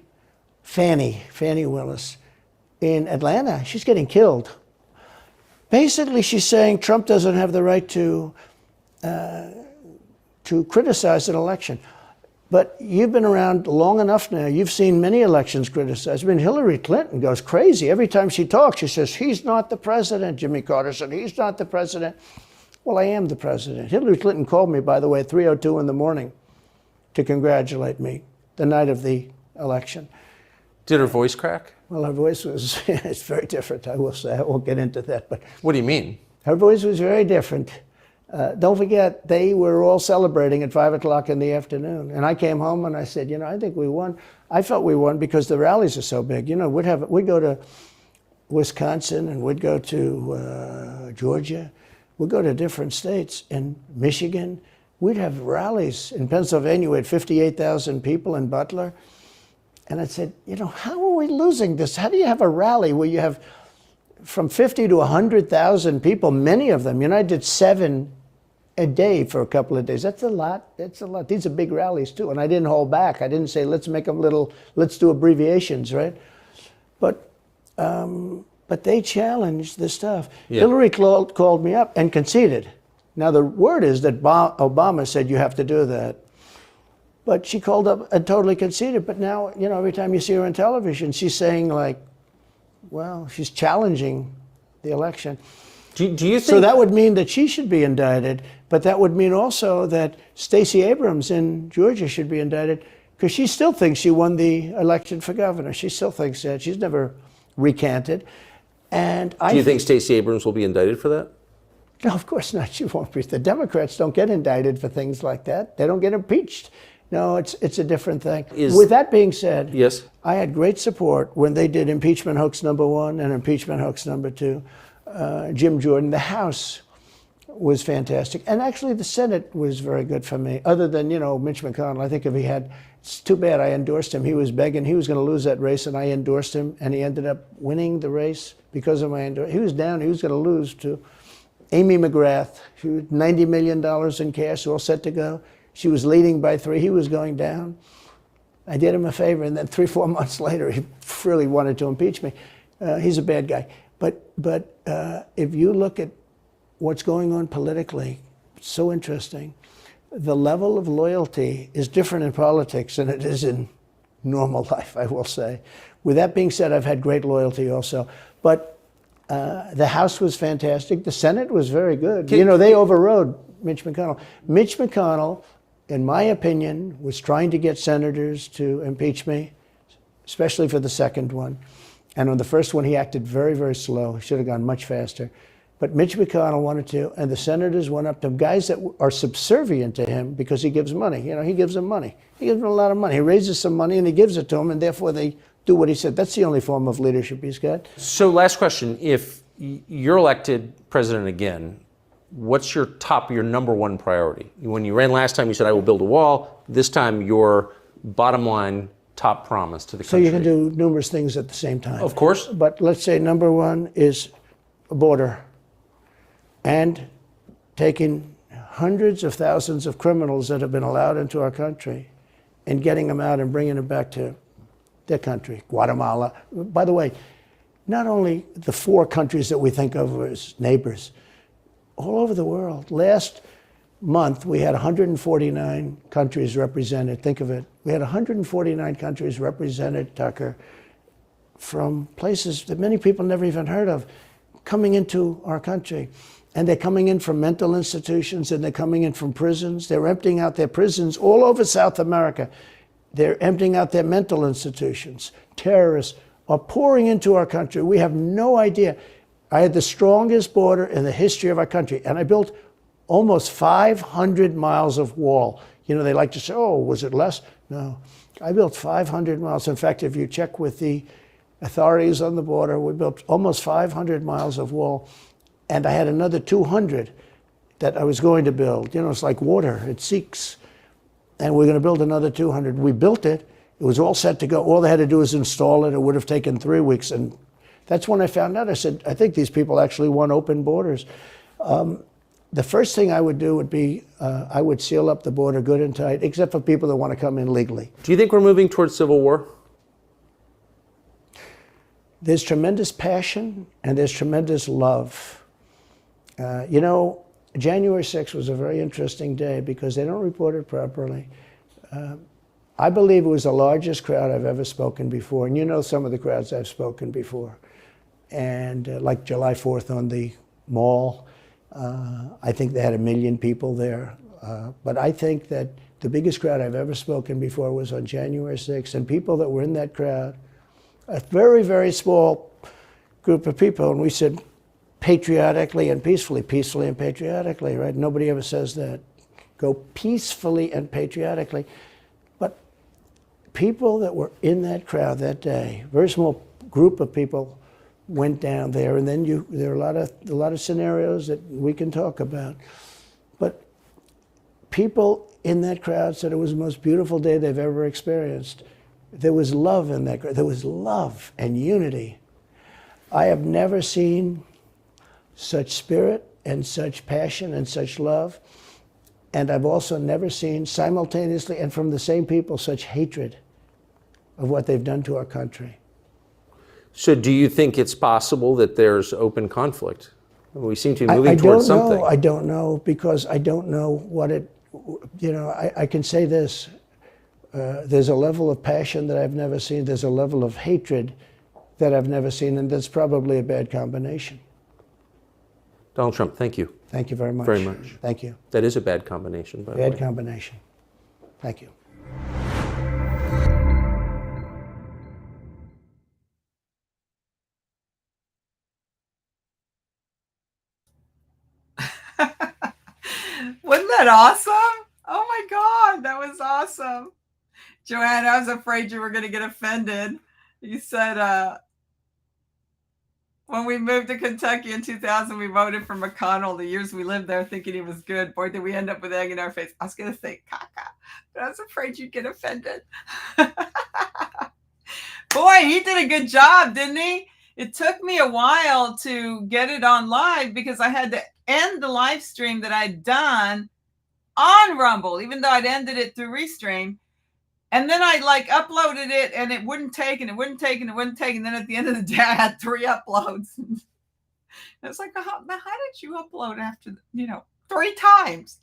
Speaker 1: Fannie Willis, in Atlanta, she's getting killed. Basically, she's saying Trump doesn't have the right to criticize an election. But you've been around long enough now. You've seen many elections criticized. I mean, Hillary Clinton goes crazy. Every time she talks, she says, he's not the president. Jimmy Carter said, he's not the president. Well, I am the president. Hillary Clinton called me, by the way, at 3:02 in the morning to congratulate me the night of the election.
Speaker 2: Did her voice crack?
Speaker 1: Well, her voice was, it's very different, I will say. I won't get into that. But
Speaker 2: what do you mean?
Speaker 1: Her voice was very different. Don't forget, they were all celebrating at 5 o'clock in the afternoon. And I came home and I said, I think we won. I felt we won because the rallies are so big. We'd go to Wisconsin and we'd go to Georgia. We'd go to different states. In Michigan, we'd have rallies. In Pennsylvania, we had 58,000 people in Butler. And I said, how are we losing this? How do you have a rally where you have from 50 to 100,000 people, many of them? I did 7 a day for a couple of days. That's a lot. That's a lot. These are big rallies, too. And I didn't hold back. I didn't say, let's make them let's do abbreviations, right? But they challenged the stuff. Yeah. Hillary called me up and conceded. Now, the word is that Obama said you have to do that. But she called up and totally conceded. But now, every time you see her on television, she's saying, she's challenging the election.
Speaker 2: Do you think...
Speaker 1: So that would mean that she should be indicted, but that would mean also that Stacey Abrams in Georgia should be indicted, because she still thinks she won the election for governor. She still thinks that. She's never recanted. And
Speaker 2: do you think Stacey Abrams will be indicted for that?
Speaker 1: No, of course not. She won't be. The Democrats don't get indicted for things like that. They don't get impeached. No, it's a different thing. With that being said,
Speaker 2: yes,
Speaker 1: I had great support when they did impeachment hoax #1 and impeachment hoax #2. Jim Jordan, the House was fantastic. And actually the Senate was very good for me, other than, Mitch McConnell. I think it's too bad I endorsed him. He was begging, he was going to lose that race, and I endorsed him, and he ended up winning the race because of my endorsement. He was down, he was going to lose to Amy McGrath. She was $90 million in cash, all set to go. She was leading by 3. He was going down. I did him a favor, and then 3-4 months later, he really wanted to impeach me. He's a bad guy. But if you look at what's going on politically, it's so interesting. The level of loyalty is different in politics than it is in normal life, I will say. With that being said, I've had great loyalty also. But the House was fantastic. The Senate was very good. They overrode Mitch McConnell. Mitch McConnell, in my opinion, was trying to get senators to impeach me, especially for the second one. And on the first one, he acted very, very slow. He should have gone much faster. But Mitch McConnell wanted to, and the senators went up to him, guys that are subservient to him because he gives money. He gives them money. He gives them a lot of money. He raises some money and he gives it to them, and therefore they do what he said. That's the only form of leadership he's got.
Speaker 2: So last question. If you're elected president again, what's your number one priority? When you ran last time, you said, I will build a wall. This time, your bottom line top promise to the country.
Speaker 1: So you can do numerous things at the same time.
Speaker 2: Of course.
Speaker 1: But let's say number one is a border, and taking hundreds of thousands of criminals that have been allowed into our country and getting them out and bringing them back to their country, Guatemala. By the way, not only the 4 countries that we think of as neighbors, all over the world. Last month, we had 149 countries represented. Think of it. We had 149 countries represented, Tucker, from places that many people never even heard of, coming into our country. And they're coming in from mental institutions, and they're coming in from prisons. They're emptying out their prisons all over South America. They're emptying out their mental institutions. Terrorists are pouring into our country. We have no idea. I had the strongest border in the history of our country, and I built almost 500 miles of wall. They like to say, oh, was it less? No. I built 500 miles. In fact, if you check with the authorities on the border, we built almost 500 miles of wall, and I had another 200 that I was going to build. It's like water. It seeks. and we're going to build another 200. We built it. It was all set to go. All they had to do was install it. It would have taken 3 weeks. And that's when I found out. I said, I think these people actually want open borders. The first thing I would do would be I would seal up the border good and tight, except for people that want to come in legally.
Speaker 2: Do you think we're moving towards civil war?
Speaker 1: There's tremendous passion and there's tremendous love. You know, January 6th was a very interesting day because they don't report it properly. I believe it was the largest crowd I've ever spoken before. And you know some of the crowds I've spoken before. And like July 4th on the mall, I think they had 1 million people there. But I think that the biggest crowd I've ever spoken before was on January 6th. And people that were in that crowd, a very, very small group of people, and we said patriotically and peacefully, peacefully and patriotically, right? Nobody ever says that. Go peacefully and patriotically. But people that were in that crowd that day, very small group of people went down there, and then there are a lot of scenarios that we can talk about. But people in that crowd said it was the most beautiful day they've ever experienced. There was love in that crowd. There was love and unity. I have never seen such spirit and such passion and such love. And I've also never seen simultaneously and from the same people such hatred of what they've done to our country.
Speaker 2: So do you think it's possible that there's open conflict? We seem to be moving towards something.
Speaker 1: I don't know, because I don't know what it, you know, I can say this. There's a level of passion that I've never seen. There's a level of hatred that I've never seen, and that's probably a bad combination.
Speaker 2: Donald Trump, thank you.
Speaker 1: Thank you very much.
Speaker 2: Very much.
Speaker 1: Thank you.
Speaker 2: That is a bad combination, by the way.
Speaker 1: Bad combination. Thank you.
Speaker 3: Wasn't that awesome? Oh my God, that was awesome. Joanne, I was afraid you were going to get offended. You said, when we moved to Kentucky in 2000, we voted for McConnell. The years we lived there thinking he was good. Boy, did we end up with egg in our face. I was going to say caca, but I was afraid you'd get offended. Boy, he did a good job, didn't he? It took me a while to get it on live because I had to end the live stream that I'd done on Rumble, even though I'd ended it through Restream. And then I like uploaded it and it wouldn't take and it wouldn't take and it wouldn't take. And then at the end of the day, I had 3 uploads. I was like, how did you upload after, 3 times?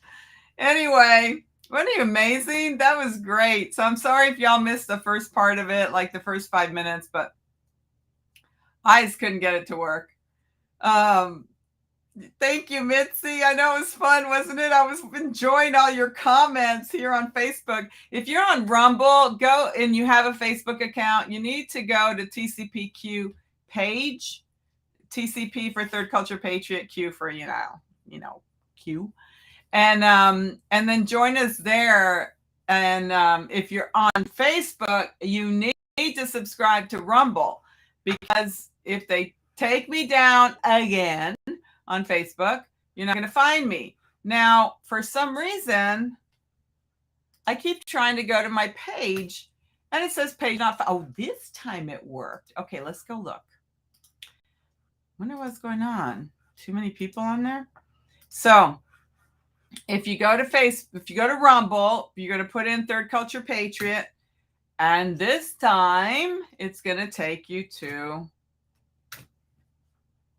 Speaker 3: Anyway, wasn't he amazing? That was great. So I'm sorry if y'all missed the first part of it, like the first 5 minutes, but I just couldn't get it to work. Thank you, Mitzi. I know it was fun, wasn't it? I was enjoying all your comments here on Facebook. If you're on Rumble, go and you have a Facebook account, you need to go to TCPQ page, TCP for Third Culture Patriot, Q for, Q. And then join us there. And if you're on Facebook, you need to subscribe to Rumble, because if they take me down again on Facebook, you're not going to find me. Now, for some reason, I keep trying to go to my page and it says page not found. Oh, this time it worked. Okay, let's go look. Wonder what's going on. Too many people on there. So if you go to if you go to Rumble, you're going to put in Third Culture Patriot. And this time it's going to take you to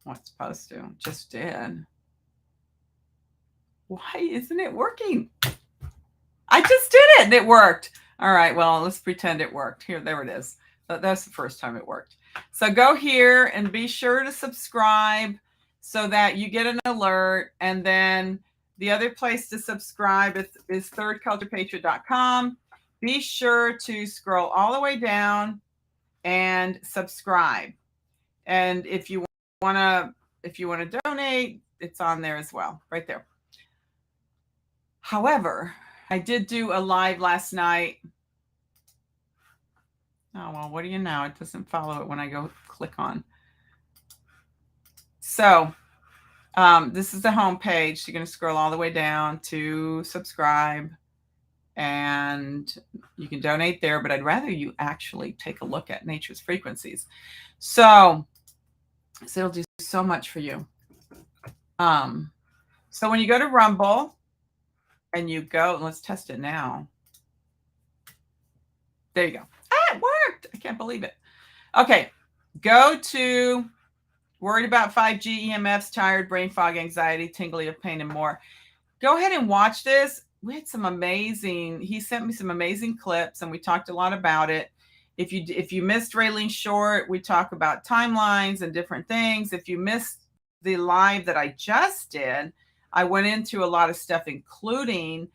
Speaker 3: what's supposed to. Just did. Why isn't it working? I just did it and it worked. All right, well, let's pretend it worked. There it is. That's the first time it worked. So go here and be sure to subscribe so that you get an alert. And then the other place to subscribe is thirdculturepatriot.com. Be sure to scroll all the way down and subscribe. And if you want to donate, it's on there as well, right there. However, I did do a live last night. Oh, well, what do you know? It doesn't follow it when I go click on. So this is the home page. You're going to scroll all the way down to subscribe. and you can donate there, but I'd rather you actually take a look at Nature's Frequencies. So it'll do so much for you. So when you go to Rumble and you go, let's test it now. There you go. Ah, it worked. I can't believe it. Okay. Go to worried about 5G, EMFs, tired, brain fog, anxiety, tingly of pain, and more. Go ahead and watch this. We had some amazing, he sent me some amazing clips and we talked a lot about it. If you missed Raylene Short, we talk about timelines and different things. If you missed the live that I just did, I went into a lot of stuff, including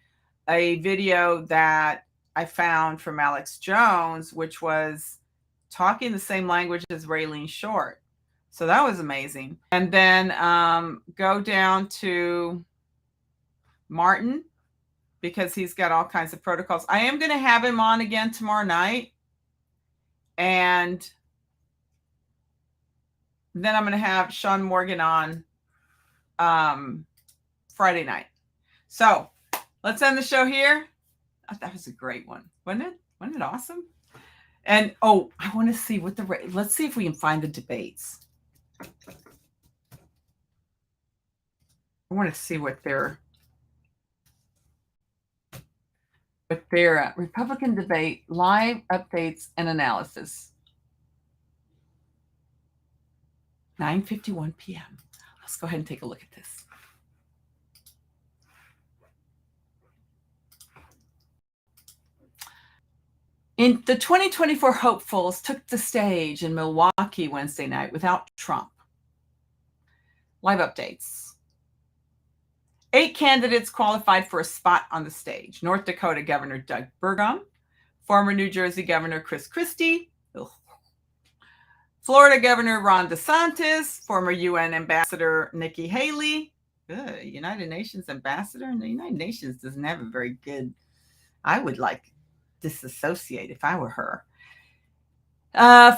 Speaker 3: a video that I found from Alex Jones, which was talking the same language as Raylene Short. So that was amazing. And then go down to Martin, because he's got all kinds of protocols. I am going to have him on again tomorrow night. And then I'm going to have Sean Morgan on Friday night. So let's end the show here. Oh, that was a great one. Wasn't it? Wasn't it awesome? And, oh, I want to see what let's see if we can find the debates. I want to see what their Republican debate live updates and analysis. 9:51 p.m. Let's go ahead and take a look at this. In the 2024 hopefuls took the stage in Milwaukee Wednesday night without Trump. Live updates. 8 candidates qualified for a spot on the stage. North Dakota Governor Doug Burgum, former New Jersey Governor Chris Christie, Florida Governor Ron DeSantis, former UN Ambassador Nikki Haley, United Nations Ambassador, and the United Nations doesn't have a very good, I would like disassociate if I were her.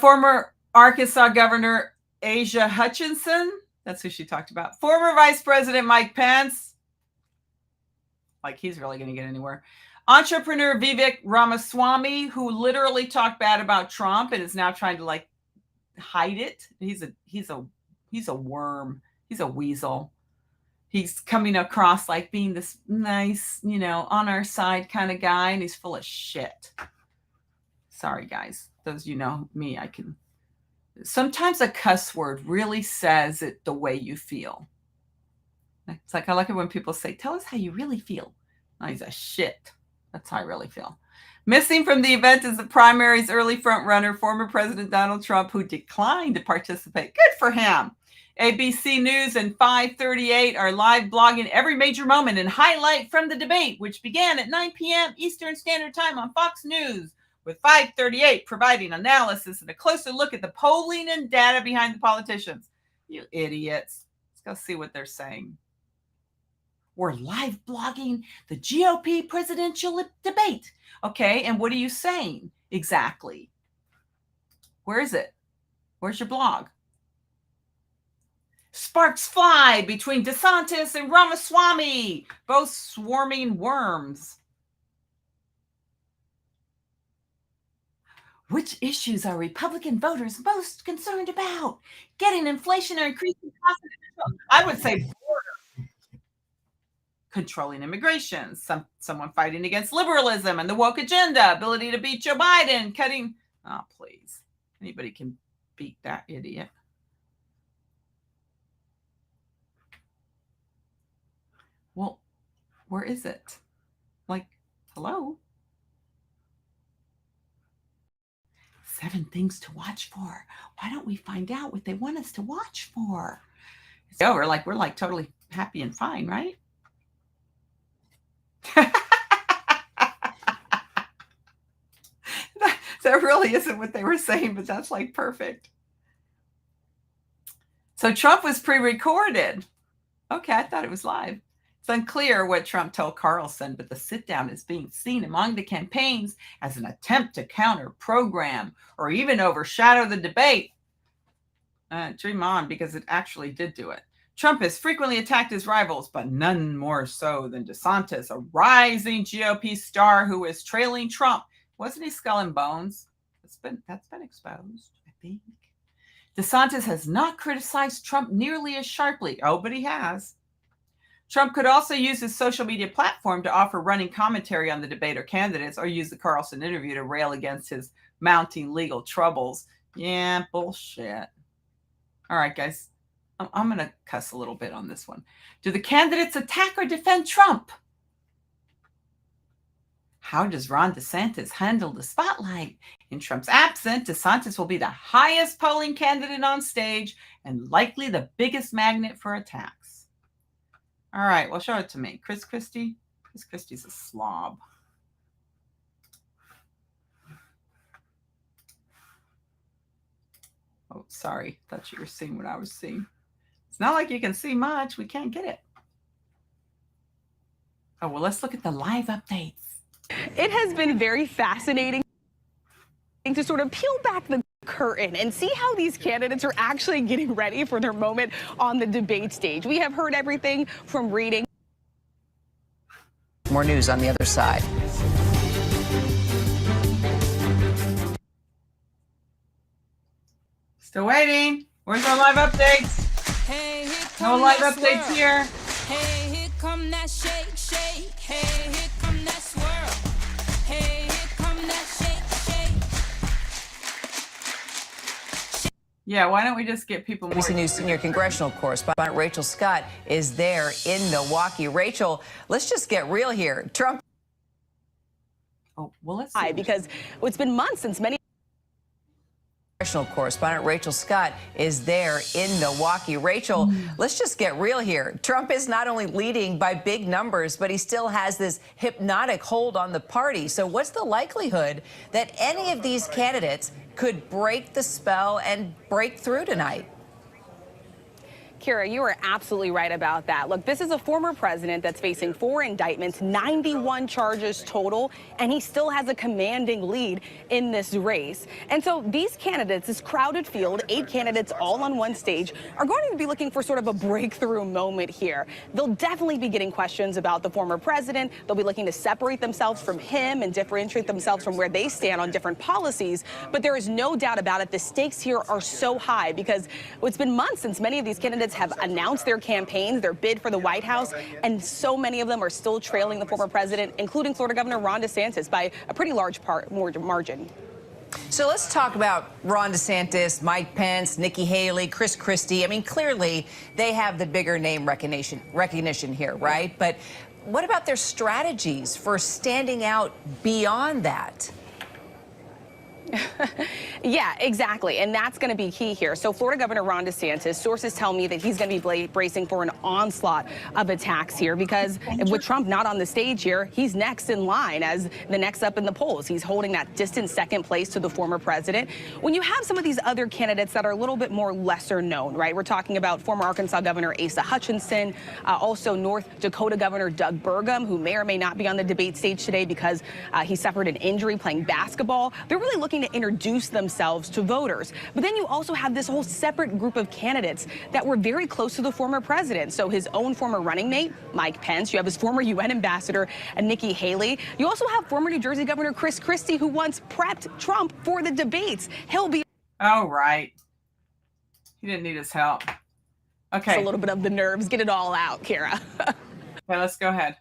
Speaker 3: Former Arkansas Governor Asia Hutchinson, that's who she talked about. Former Vice President Mike Pence, like he's really going to get anywhere. Entrepreneur Vivek Ramaswamy, who literally talked bad about Trump and is now trying to like hide it. He's a worm. He's a weasel. He's coming across like being this nice, on our side kind of guy, and he's full of shit. Sorry, guys. Those you know me, sometimes a cuss word really says it the way you feel. It's like I like it when people say, tell us how you really feel. Oh, he's a shit. That's how I really feel. Missing from the event is the primary's early front runner, former President Donald Trump, who declined to participate. Good for him. ABC News and 538 are live blogging every major moment and highlight from the debate, which began at 9 p.m. Eastern Standard Time on Fox News, with 538 providing analysis and a closer look at the polling and data behind the politicians. You idiots. Let's go see what they're saying. We're live blogging the GOP presidential debate. Okay, and what are you saying exactly? Where is it? Where's your blog? Sparks fly between DeSantis and Ramaswamy, both swarming worms. Which issues are Republican voters most concerned about? Getting inflation or increasing costs? I would say border. Controlling immigration, someone fighting against liberalism and the woke agenda, ability to beat Joe Biden, cutting. Oh, please. Anybody can beat that idiot. Well, where is it? Like, hello? 7 things to watch for. Why don't we find out what they want us to watch for? It's over. Like, we're like totally happy and fine, right? That really isn't what they were saying, but that's like perfect. So Trump was pre-recorded. Okay, I thought it was live. It's unclear what Trump told Carlson, but the sit-down is being seen among the campaigns as an attempt to counter-program or even overshadow the debate. Dream on, because it actually did do it. Trump has frequently attacked his rivals, but none more so than DeSantis, a rising GOP star who is trailing Trump. Wasn't he Skull and Bones? That's been exposed, I think. DeSantis has not criticized Trump nearly as sharply. Oh, but he has. Trump could also use his social media platform to offer running commentary on the debate or candidates, or use the Carlson interview to rail against his mounting legal troubles. Yeah, bullshit. All right, guys. I'm going to cuss a little bit on this one. Do the candidates attack or defend Trump? How does Ron DeSantis handle the spotlight? In Trump's absence, DeSantis will be the highest polling candidate on stage and likely the biggest magnet for attacks. All right, well, show it to me. Chris Christie? Chris Christie's a slob. Oh, sorry. Thought you were seeing what I was seeing. It's not like you can see much. We can't get it. Oh, well, let's look at the live updates.
Speaker 4: It has been very fascinating to sort of peel back the curtain and see how these candidates are actually getting ready for their moment on the debate stage. We have heard everything from reading.
Speaker 5: More news on the other side.
Speaker 3: Still waiting. Where's our live updates?
Speaker 6: Hey,
Speaker 3: no live updates swirl. Here.
Speaker 6: Hey, here come that shake, shake. Hey, here come that swirl. Hey, here come that shake, shake.
Speaker 3: Yeah, why don't we just get people more?
Speaker 5: ABC News senior congressional correspondent Rachel Scott is there in Milwaukee. Rachel, let's just get real here. Trump.
Speaker 3: Oh, well, let's see.
Speaker 4: Because it's been months since many.
Speaker 5: Congressional correspondent Rachel Scott is there in Milwaukee. Rachel, let's just get real here. Trump is not only leading by big numbers, but he still has this hypnotic hold on the party. So what's the likelihood that any of these candidates could break the spell and break through tonight?
Speaker 4: Kira, you are absolutely right about that. Look, this is a former president that's facing 4 indictments, 91 charges total, and he still has a commanding lead in this race. And so these candidates, this crowded field, 8 candidates all on one stage, are going to be looking for sort of a breakthrough moment here. They'll definitely be getting questions about the former president. They'll be looking to separate themselves from him and differentiate themselves from where they stand on different policies. But there is no doubt about it. The stakes here are so high because it's been months since many of these candidates have announced their campaigns, their bid for the White House, and so many of them are still trailing the former president, including Florida Governor Ron DeSantis, by a pretty large margin.
Speaker 5: So let's talk about Ron DeSantis, Mike Pence, Nikki Haley, Chris Christie. I mean, clearly they have the bigger name recognition here, right? But what about their strategies for standing out beyond that?
Speaker 4: Yeah, exactly. And that's going to be key here. So Florida Governor Ron DeSantis, sources tell me that he's going to be bracing for an onslaught of attacks here because with Trump not on the stage here, he's next in line as the next up in the polls. He's holding that distant second place to the former president. When you have some of these other candidates that are a little bit more lesser known, right? We're talking about former Arkansas Governor Asa Hutchinson, also North Dakota Governor Doug Burgum, who may or may not be on the debate stage today because he suffered an injury playing basketball. They're really looking to introduce themselves to voters. But then you also have this whole separate group of candidates that were very close to the former president. So his own former running mate, Mike Pence. You have his former UN ambassador, Nikki Haley. You also have former New Jersey Governor Chris Christie, who once prepped Trump for the debates. He'll be.
Speaker 3: Oh, right. He didn't need his help. Okay.
Speaker 4: It's a little bit of the nerves. Get it all out, Kara.
Speaker 3: Okay, let's go ahead.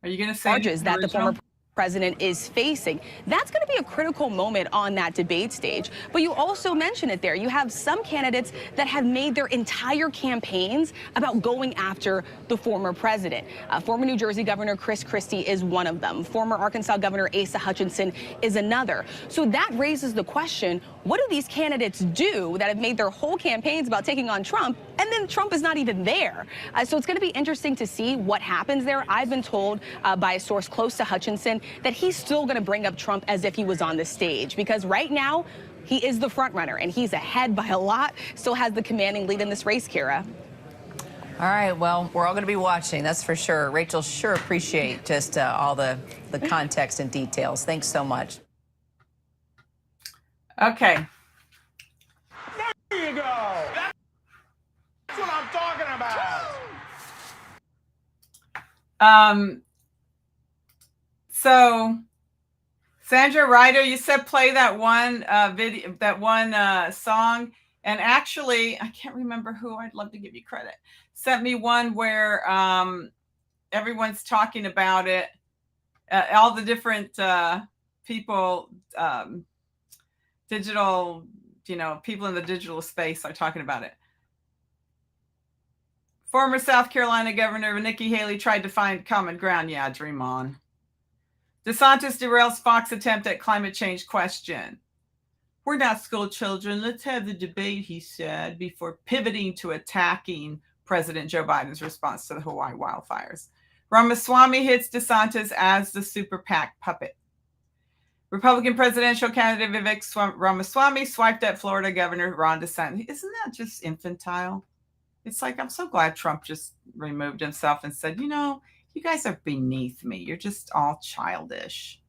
Speaker 3: Are you going to say
Speaker 4: charges that the former president is facing? That's going to be a critical moment on that debate stage. But you also mentioned it there. You have some candidates that have made their entire campaigns about going after the former president. Former New Jersey Governor Chris Christie is one of them. Former Arkansas Governor Asa Hutchinson is another. So that raises the question, what do these candidates do that have made their whole campaigns about taking on Trump, and then Trump is not even there? So it's going to be interesting to see what happens there. I've been told by a source close to Hutchinson that he's still going to bring up Trump as if he was on the stage, because right now he is the front runner and he's ahead by a lot, still has the commanding lead in this race, Kira.
Speaker 5: All right, well, we're all going to be watching, that's for sure. Rachel, sure appreciate just all the context and details. Thanks so much.
Speaker 3: Okay.
Speaker 7: There you go. That's what I'm talking
Speaker 3: So Sandra Ryder, you said play that one video, that one song. And actually, I can't remember who, I'd love to give you credit, sent me one where everyone's talking about it. All the different people, digital, people in the digital space are talking about it. Former South Carolina Governor Nikki Haley tried to find common ground. Yeah, dream on. DeSantis derails Fox attempt at climate change question. We're not school children. Let's have the debate, he said, before pivoting to attacking President Joe Biden's response to the Hawaii wildfires. Ramaswamy hits DeSantis as the super PAC puppet. Republican presidential candidate Vivek Ramaswamy swiped at Florida Governor Ron DeSantis. Isn't that just infantile? It's like, I'm so glad Trump just removed himself and said, you guys are beneath me. You're just all childish.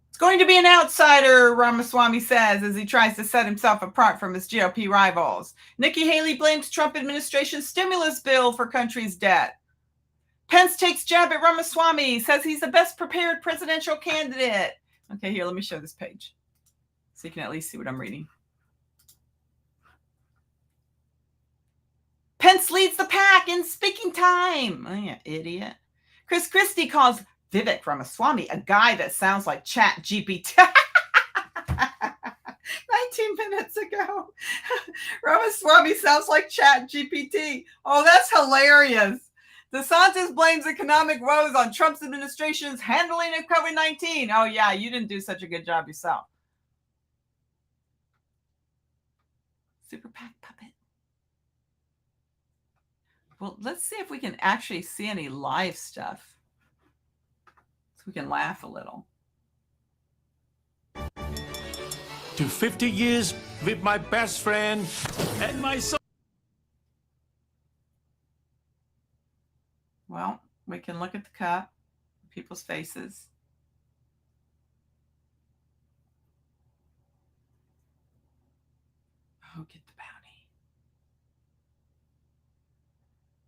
Speaker 3: It's going to be an outsider, Ramaswamy says, as he tries to set himself apart from his GOP rivals. Nikki Haley blames Trump administration stimulus bill for country's debt. Pence takes jab at Ramaswamy, says he's the best prepared presidential candidate. Okay, here, let me show this page so you can at least see what I'm reading. Pence leads the pack in speaking time. Oh, yeah, idiot. Chris Christie calls Vivek Ramaswamy a guy that sounds like Chat GPT. 19 minutes ago. Ramaswamy sounds like Chat GPT. Oh, that's hilarious. DeSantis blames economic woes on Trump's administration's handling of COVID-19. Oh, yeah, you didn't do such a good job yourself. Super PAC puppet. Well, let's see if we can actually see any live stuff so we can laugh a little.
Speaker 7: To 50 years with my best friend and my son.
Speaker 3: Well, we can look at the cup, people's faces. Oh, get the bounty.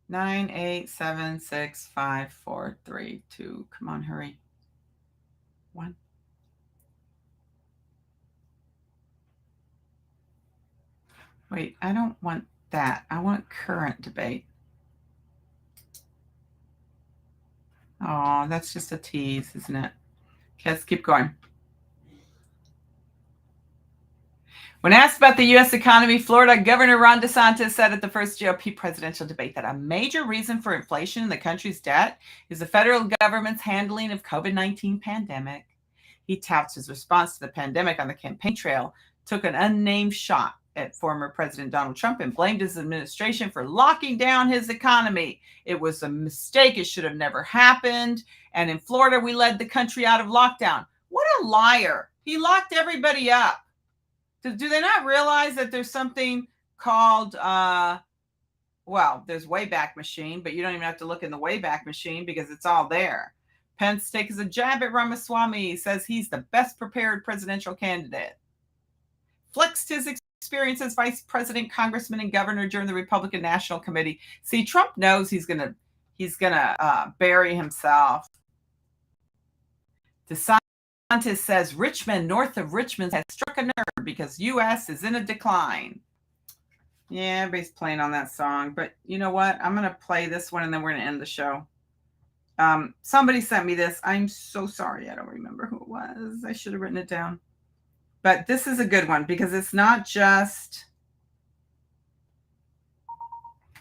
Speaker 3: 9, 8, 7, 6, 5, 4, 3, 2. Come on, hurry. 1. Wait, I don't want that. I want current debate. Oh, that's just a tease, isn't it? Okay, let's keep going. When asked about the U.S. economy, Florida Governor Ron DeSantis said at the first GOP presidential debate that a major reason for inflation in the country's debt is the federal government's handling of COVID-19 pandemic. He touts his response to the pandemic on the campaign trail, took an unnamed shot at former President Donald Trump and blamed his administration for locking down his economy. It was a mistake. It should have never happened. And in Florida, we led the country out of lockdown. What a liar. He locked everybody up. Do they not realize that there's something called, there's Wayback Machine, but you don't even have to look in the Wayback Machine because it's all there. Pence takes a jab at Ramaswamy, says he's the best prepared presidential candidate. Flexed his experience as vice president, congressman, and governor during the Republican National Committee. See, Trump knows he's gonna bury himself. DeSantis says Richmond, north of Richmond, has struck a nerve because U.S. is in a decline. Yeah, everybody's playing on that song, but you know what? I'm gonna play this one and then we're gonna end the show. Somebody sent me this. I'm so sorry. I don't remember who it was. I should have written it down. But this is a good one because it's not just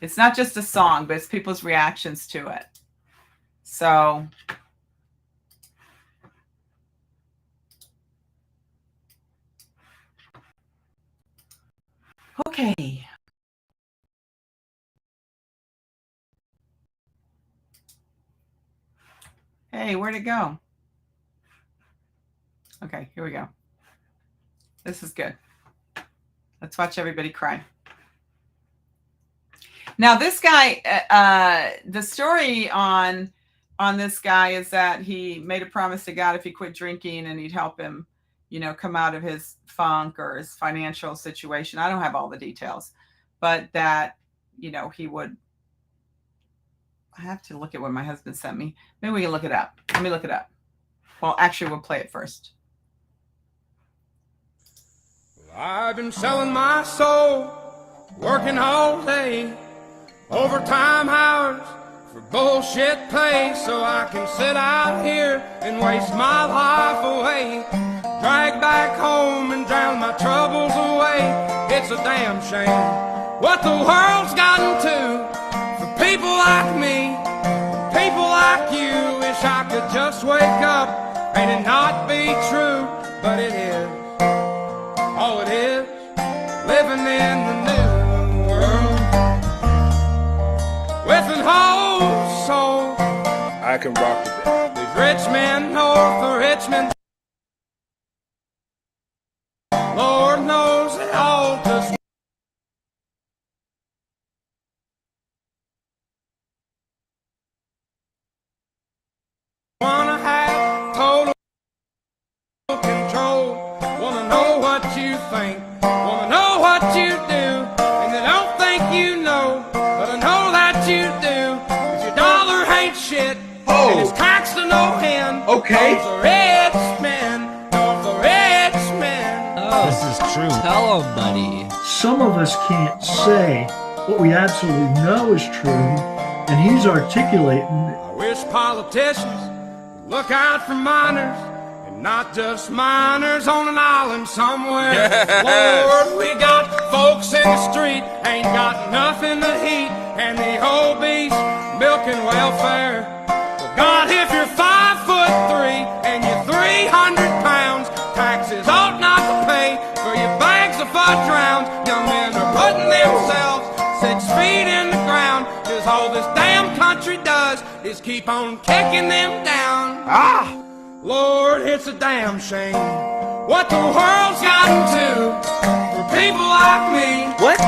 Speaker 3: a song, but it's people's reactions to it. So okay. Hey, where'd it go? Okay, here we go. This is good. Let's watch everybody cry. Now, this guy, the story on this guy is that he made a promise to God if he quit drinking and he'd help him, come out of his funk or his financial situation. I don't have all the details, but that, he would I have to look at what my husband sent me. Maybe we can look it up. Let me look it up. Well, actually, we'll play it first.
Speaker 8: I've been selling my soul, working all day, overtime hours for bullshit pay, so I can sit out here and waste my life away, drag back home and drown my troubles away. It's a damn shame what the world's gotten to for people like me, people like you. Wish I could just wake up and it not be true, but it is. All it is, living in the new world with an whole soul.
Speaker 9: I can rock with that.
Speaker 8: These rich men north of Richmond, Lord knows they all just wanna have total control. Wanna know what you think, wanna know what you do, and they don't think you know, but I know that you do. 'Cause your dollar ain't shit, and it's taxed to no end.
Speaker 9: Okay.
Speaker 8: Those are rich men, those are rich men.
Speaker 10: This is true. Tell him, buddy.
Speaker 11: Some of us can't say what we absolutely know is true, and he's articulating it.
Speaker 8: I wish politicians would look out for minors, and not just minors on an island somewhere. Lord, we got folks in the street, ain't got nothing to eat, and the old beast milking welfare. Well, God, if you're 5'3" and you're 300 pounds, taxes ought not to pay for your bags of fudge rounds. Young men are putting themselves 6 feet in the ground, 'cause all this damn country does is keep on kicking them down. Lord, it's a damn shame what the world's gotten to for people like me,
Speaker 10: What?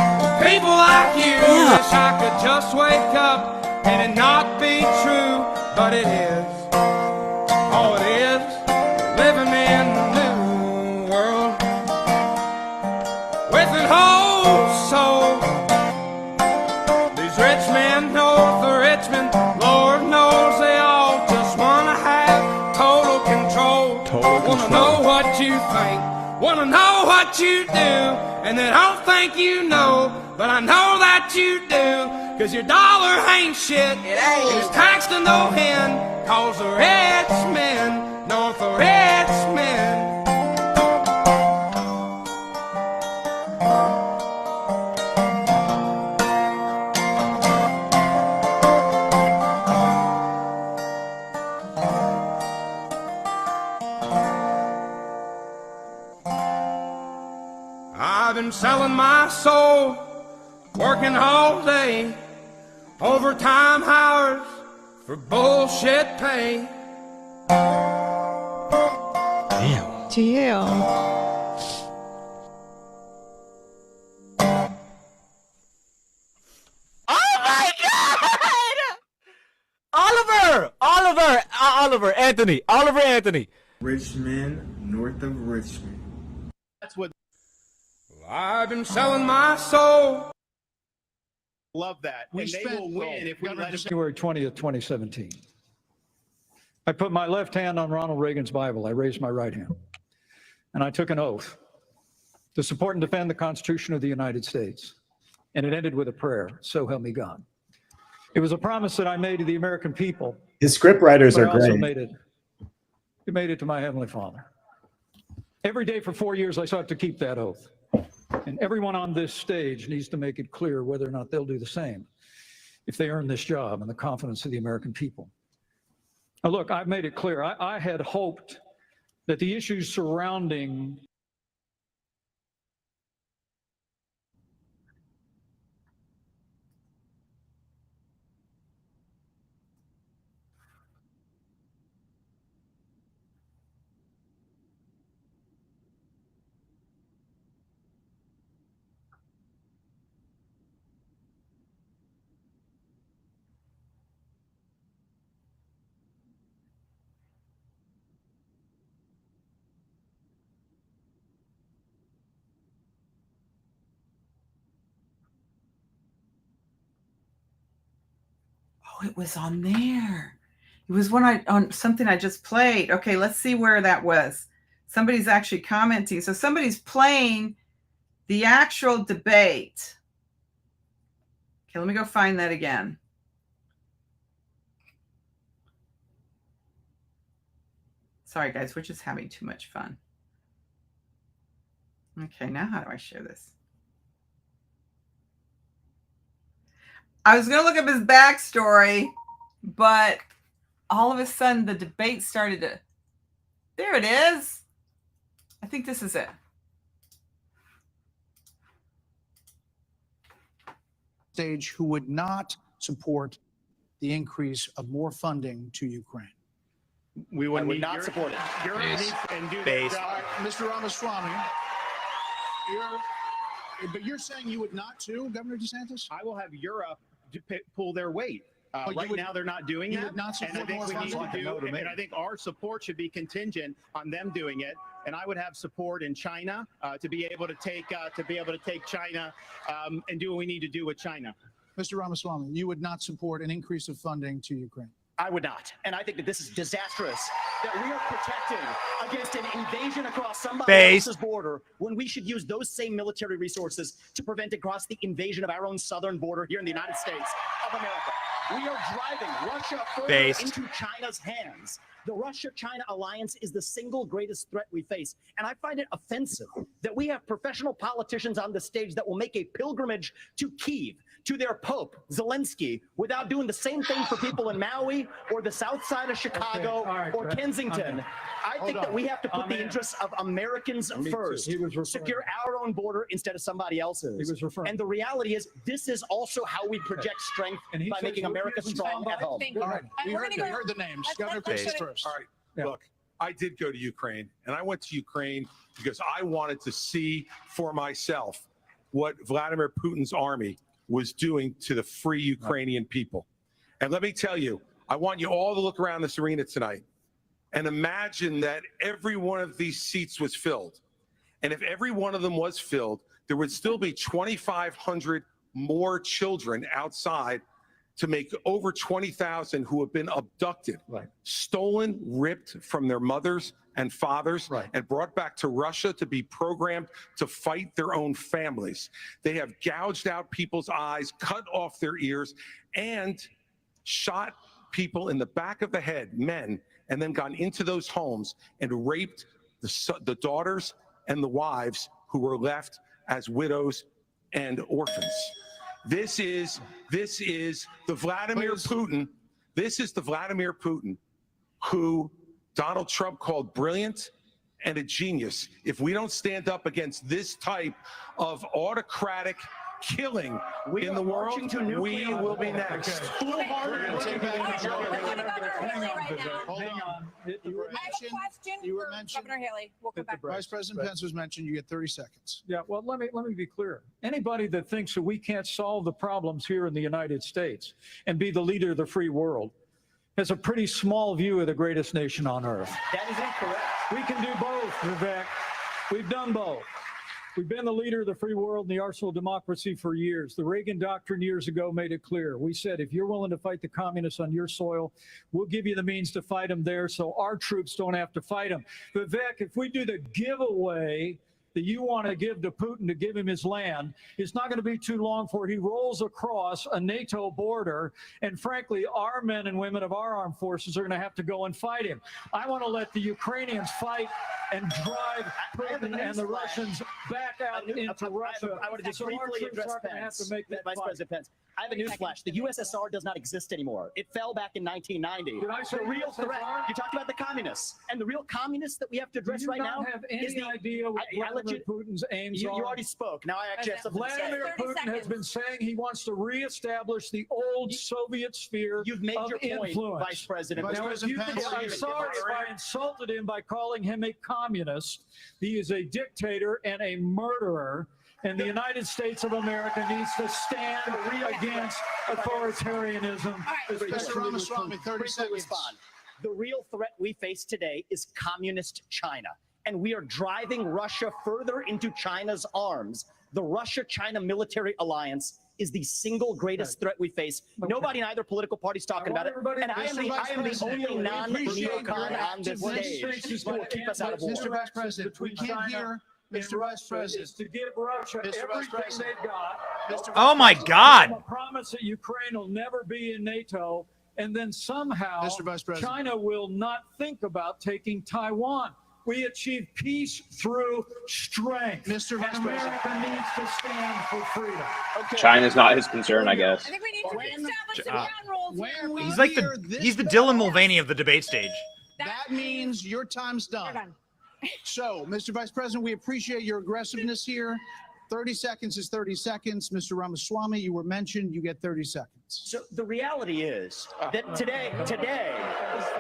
Speaker 8: people like you. Wish I could just wake up and it not be true, but it is. All it is, living in the new world with an whole soul. These rich men north of Richmond, Lord knows they all just wanna have total control. Wanna know what you think, wanna know what you do, and they don't think you know, but I know that you do. 'Cause your dollar ain't shit, it ain't. It's taxed to no end, 'cause the rich men north of rich men. I've been selling my soul, working all day, overtime hours for bullshit pay.
Speaker 10: Damn.
Speaker 12: Oh my God! Oliver Anthony.
Speaker 9: Rich men north of Richmond.
Speaker 13: That's what.
Speaker 8: I've been selling my soul.
Speaker 13: Love that. And they will win if we let them.
Speaker 11: January 20th, 2017. I put my left hand on Ronald Reagan's Bible. I raised my right hand. And I took an oath to support and defend the Constitution of the United States. And it ended with a prayer, so help me God. It was a promise that I made to the American people.
Speaker 9: His scriptwriters
Speaker 11: but
Speaker 9: are
Speaker 11: I also
Speaker 9: great.
Speaker 11: made it to my Heavenly Father. Every day for 4 years, I sought to keep that oath. And everyone on this stage needs to make it clear whether or not they'll do the same if they earn this job and the confidence of the American people. Now, look, I've made it clear. I had hoped that the issues surrounding
Speaker 3: it was on there. It was on something I just played. Okay, let's see where that was. Somebody's actually commenting. So somebody's playing the actual debate. Okay, let me go find that again. Sorry, guys, we're just having too much fun. Okay, now how do I share this? I was going to look up his backstory, but all of a sudden the debate started to... There it is. I think this is it.
Speaker 14: Stage who would not support the increase of more funding to Ukraine.
Speaker 13: We would not support it.
Speaker 14: Mr. Ramaswamy, but you're saying you would not too, Governor DeSantis?
Speaker 13: I will have Europe pull their weight. Right now, they're not doing that.
Speaker 14: Would not support
Speaker 13: and I think we need
Speaker 14: more
Speaker 13: to do, and I think our support should be contingent on them doing it. And I would have support in China to be able to take China and do what we need to do with China.
Speaker 14: Mr. Ramaswamy, you would not support an increase of funding to Ukraine?
Speaker 15: I would not. And I think that this is disastrous, that we are protecting against an invasion across somebody else's border when we should use those same military resources to prevent across the invasion of our own southern border here in the United States of America. We are driving Russia further into China's hands. The Russia-China alliance is the single greatest threat we face. And I find it offensive that we have professional politicians on the stage that will make a pilgrimage to Kyiv, to their Pope, Zelensky, without doing the same thing for people in Maui or the south side of Chicago or Kensington. I think that we have to put the interests of Americans first, secure our own border instead of somebody else's. And the reality is, this is also how we project strength by making America strong at home.
Speaker 14: All right, we heard the names. Governor Christie first.
Speaker 16: All right, look, I did go to Ukraine, and I went to Ukraine because I wanted to see for myself what Vladimir Putin's army was doing to the free Ukrainian people. And let me tell you, I want you all to look around this arena tonight and imagine that every one of these seats was filled. And if every one of them was filled, there would still be 2,500 more children outside to make over 20,000 who have been abducted, stolen, ripped from their mothers and fathers, and brought back to Russia to be programmed to fight their own families. They have gouged out people's eyes, cut off their ears, and shot people in the back of the head, men, and then gone into those homes and raped the daughters and the wives who were left as widows and orphans. This is the Vladimir Putin. This is the Vladimir Putin who Donald Trump called brilliant and a genius. If we don't stand up against this type of autocratic killing in the world, we will be next.
Speaker 14: Hang on. You were mentioned.
Speaker 17: Governor Haley, we'll come back.
Speaker 14: Vice President Pence was mentioned. You get 30 seconds.
Speaker 11: Yeah, well, let me be clear. Anybody that thinks that we can't solve the problems here in the United States and be the leader of the free world has a pretty small view of the greatest nation on earth.
Speaker 15: That is incorrect.
Speaker 11: We can do both, Vivek. We've done both. We've been the leader of the free world and the arsenal of democracy for years. The Reagan Doctrine years ago made it clear. We said, if you're willing to fight the communists on your soil, we'll give you the means to fight them there so our troops don't have to fight them. Vivek, if we do the giveaway that you want to give to Putin to give him his land, it's not going to be too long before he rolls across a NATO border. And frankly, our men and women of our armed forces are going to have to go and fight him. I want to let the Ukrainians fight and drive Putin and the Russians back out into Russia.
Speaker 15: I want to just briefly address Pence, Vice President Pence. I have a newsflash. The USSR does not exist anymore. It fell back in 1990.
Speaker 11: Did I say
Speaker 15: the real threat? You talked about the communists, and the real communists that we have to address right now.
Speaker 11: Do you not have any idea what Vladimir Putin's aims are?
Speaker 15: You already spoke. Now I actually have something to say.
Speaker 11: Vladimir Putin has been saying he wants to reestablish the old Soviet sphere
Speaker 15: You've made
Speaker 11: of
Speaker 15: your point,
Speaker 11: influence.
Speaker 15: Vice President.
Speaker 11: Now, if you can, I'm sorry if I insulted him by calling him a communist. He is a dictator and a murderer. And the United States of America needs to stand against authoritarianism.
Speaker 14: Mr. Ramaswamy, 30 seconds.
Speaker 15: Respond. The real threat we face today is communist China. And we are driving Russia further into China's arms. The Russia-China military alliance is the single greatest threat we face. Nobody in either political party is talking about it. And I am the only non-neocon on this stage who will keep us out of war.
Speaker 14: Mr. Vice President, we can't hear Mr. Vice President.
Speaker 11: To give Russia everything they've got.
Speaker 12: Oh my God!
Speaker 11: A promise that Ukraine will never be in NATO, and then somehow
Speaker 14: Mr. Vice President.
Speaker 11: China will not think about taking Taiwan. We achieve peace through strength.
Speaker 14: Mr. Vice
Speaker 11: And
Speaker 14: President.
Speaker 11: America needs to stand for freedom.
Speaker 17: China's not his concern, I guess.
Speaker 6: I think we need to establish some ground rules here.
Speaker 12: He's like he's the Dylan Mulvaney of the debate stage.
Speaker 14: That means your time's done. So, Mr. Vice President, we appreciate your aggressiveness here. 30 seconds is 30 seconds. Mr. Ramaswamy, you were mentioned. You get 30 seconds.
Speaker 15: So the reality is that today,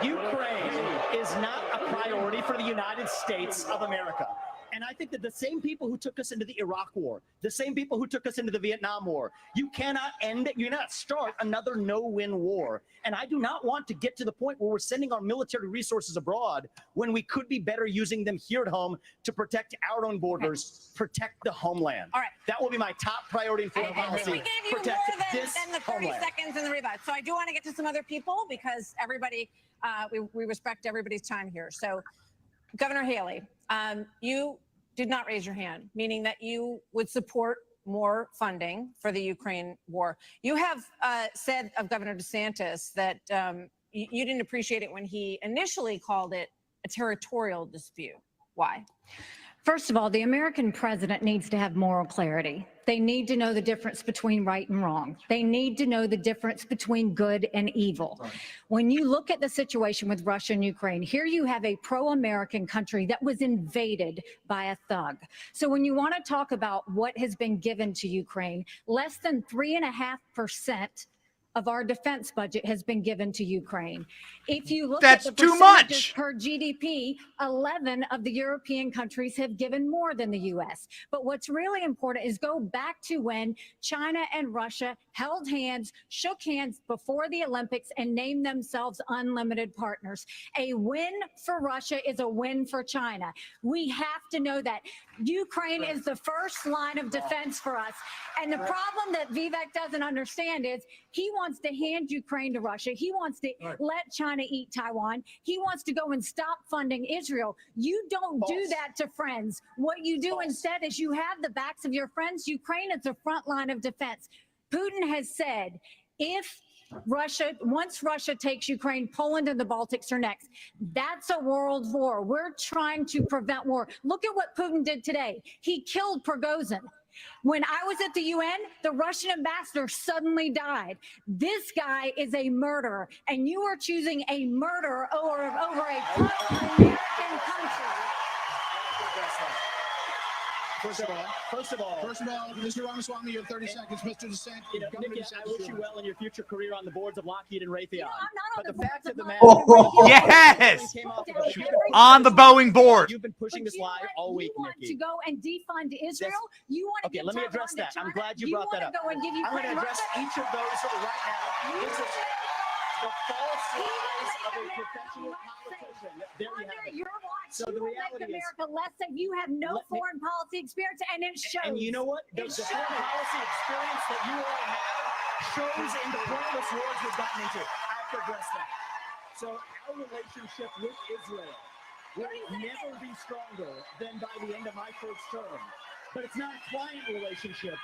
Speaker 15: Ukraine is not a priority for the United States of America. And I think that the same people who took us into the Iraq War, the same people who took us into the Vietnam War, you cannot end it. You cannot start another no-win war. And I do not want to get to the point where we're sending our military resources abroad when we could be better using them here at home to protect our own borders, protect the homeland.
Speaker 6: All right.
Speaker 15: That will be my top priority in foreign
Speaker 6: I
Speaker 15: policy.
Speaker 6: think we gave you
Speaker 15: Protect
Speaker 6: more
Speaker 15: this
Speaker 6: than the 30
Speaker 15: homeland.
Speaker 6: seconds in the rebut. So I do want to get to some other people because everybody, we respect everybody's time here. So Governor Haley, you did not raise your hand, meaning that you would support more funding for the Ukraine war. You have said of Governor DeSantis that you didn't appreciate it when he initially called it a territorial dispute. Why?
Speaker 18: First of all, the American president needs to have moral clarity. They need to know the difference between right and wrong. They need to know the difference between good and evil. Right. When you look at the situation with Russia and Ukraine, here you have a pro-American country that was invaded by a thug. So when you want to talk about what has been given to Ukraine, less than 3.5% of our defense budget has been given to Ukraine. If you look at the percentages per GDP, 11 of the European countries have given more than the U.S. But what's really important is go back to when China and Russia held hands, shook hands before the Olympics, and named themselves unlimited partners. A win for Russia is a win for China. We have to know that. Ukraine is the first line of defense for us. And the problem that Vivek doesn't understand is he wants to hand Ukraine to Russia. He wants to let China eat Taiwan. He wants to go and stop funding Israel. You don't do that to friends. What you do instead is you have the backs of your friends. Ukraine is the front line of defense. Putin has said, once Russia takes Ukraine, Poland and the Baltics are next. That's a world war. We're trying to prevent war. Look at what Putin did today. He killed Prigozhin. When I was at the UN, the Russian ambassador suddenly died. This guy is a murderer, and you are choosing a murderer over a pro-American country.
Speaker 15: First of all,
Speaker 14: Mr. Ramaswamy, you have 30 seconds. Mr. DeSantis,
Speaker 15: Nikki, I wish you well in your future career on the boards of Lockheed and Raytheon.
Speaker 18: I'm not
Speaker 15: but
Speaker 18: on
Speaker 15: the fact of the matter
Speaker 12: Yes! On the Boeing board.
Speaker 15: You've been pushing this lie all week,
Speaker 18: You want
Speaker 15: Nikki.
Speaker 18: to go and defund Israel? You want to
Speaker 15: Okay,
Speaker 18: give
Speaker 15: let me
Speaker 18: Taiwan
Speaker 15: address
Speaker 18: to
Speaker 15: that.
Speaker 18: China?
Speaker 15: I'm glad you brought that up.
Speaker 18: Go and give
Speaker 15: I'm going to
Speaker 18: Ukraine
Speaker 15: address
Speaker 18: Russia?
Speaker 15: each of those right now. This is the false lies of a professional politician. There you have it.
Speaker 18: Your watch,
Speaker 15: So
Speaker 18: you
Speaker 15: the
Speaker 18: will make
Speaker 15: reality is,
Speaker 18: America less safe. You have no foreign policy experience, and it shows.
Speaker 15: and you know what? The foreign policy experience that you all have shows in the pointless wars we've gotten into. I have to address that. So our relationship with Israel will never be stronger than by the end of my first term. But it's not a client relationship.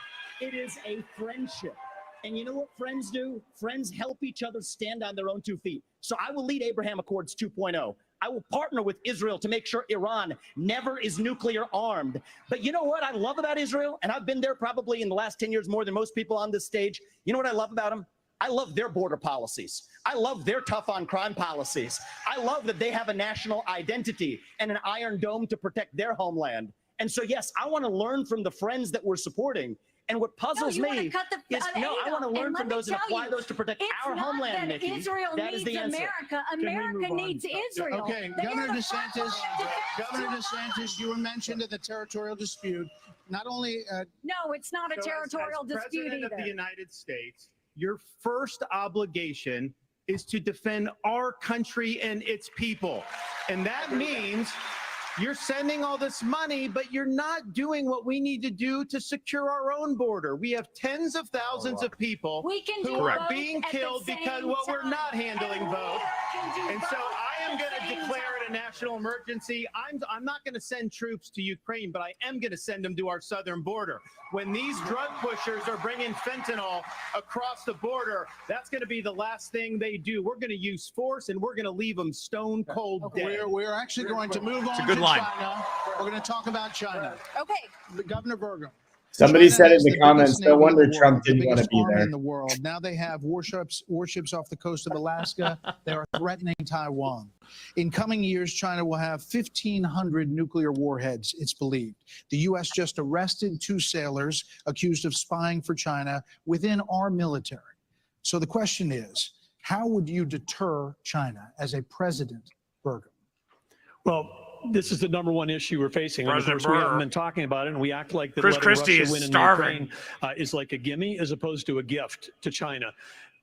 Speaker 15: It is a friendship. And you know what friends do? Friends help each other stand on their own 2 feet. So I will lead Abraham Accords 2.0. I will partner with Israel to make sure Iran never is nuclear armed. But you know what I love about Israel? And I've been there probably in the last 10 years more than most people on this stage. You know what I love about them? I love their border policies. I love their tough on crime policies. I love that they have a national identity and an iron dome to protect their homeland. And so, yes, I want to learn from the friends that we're supporting. And what puzzles me is, I want to learn from those and apply those to protect our homeland, Nikki.
Speaker 18: Israel
Speaker 15: that is the
Speaker 18: needs
Speaker 15: answer.
Speaker 18: America. America needs Israel.
Speaker 14: Okay, Governor DeSantis, you were mentioned in the territorial dispute. Not only
Speaker 18: no, it's not a territorial dispute
Speaker 13: President
Speaker 18: either.
Speaker 13: of the United States, your first obligation is to defend our country and its people. And that means You're sending all this money, but you're not doing what we need to do to secure our own border. We have tens of thousands of people who are being killed because we're not handling both. And so I am going to declare it a national emergency. I'm not going to send troops to Ukraine, but I am going to send them to our southern border. When these drug pushers are bringing fentanyl across the border, that's going to be the last thing they do. We're going to use force, and we're going to leave them stone cold dead.
Speaker 14: We're actually going to move on to China. We're going to talk about China.
Speaker 6: Okay.
Speaker 14: Governor Burgum.
Speaker 9: Somebody
Speaker 14: China
Speaker 9: said in
Speaker 14: has
Speaker 9: the comments,
Speaker 14: biggest
Speaker 9: no
Speaker 14: navy in
Speaker 9: wonder
Speaker 14: the
Speaker 9: Trump
Speaker 14: world, the
Speaker 9: didn't want to
Speaker 14: biggest
Speaker 9: be
Speaker 14: army
Speaker 9: there.
Speaker 14: in the world. Now they have warships off the coast of Alaska. They are threatening Taiwan. In coming years, China will have 1,500 nuclear warheads, it's believed. The U.S. just arrested 2 sailors accused of spying for China within our military. So the question is, how would you deter China as a president, Burgum?
Speaker 11: Well, this is the number one issue we're facing. And of
Speaker 12: President
Speaker 11: course, we haven't
Speaker 12: Burr.
Speaker 11: been talking about it, and we act like that
Speaker 12: Chris
Speaker 11: letting
Speaker 12: Christie
Speaker 11: Russia
Speaker 12: is
Speaker 11: win in
Speaker 12: starving.
Speaker 11: Ukraine is like a gimme as opposed to a gift to China.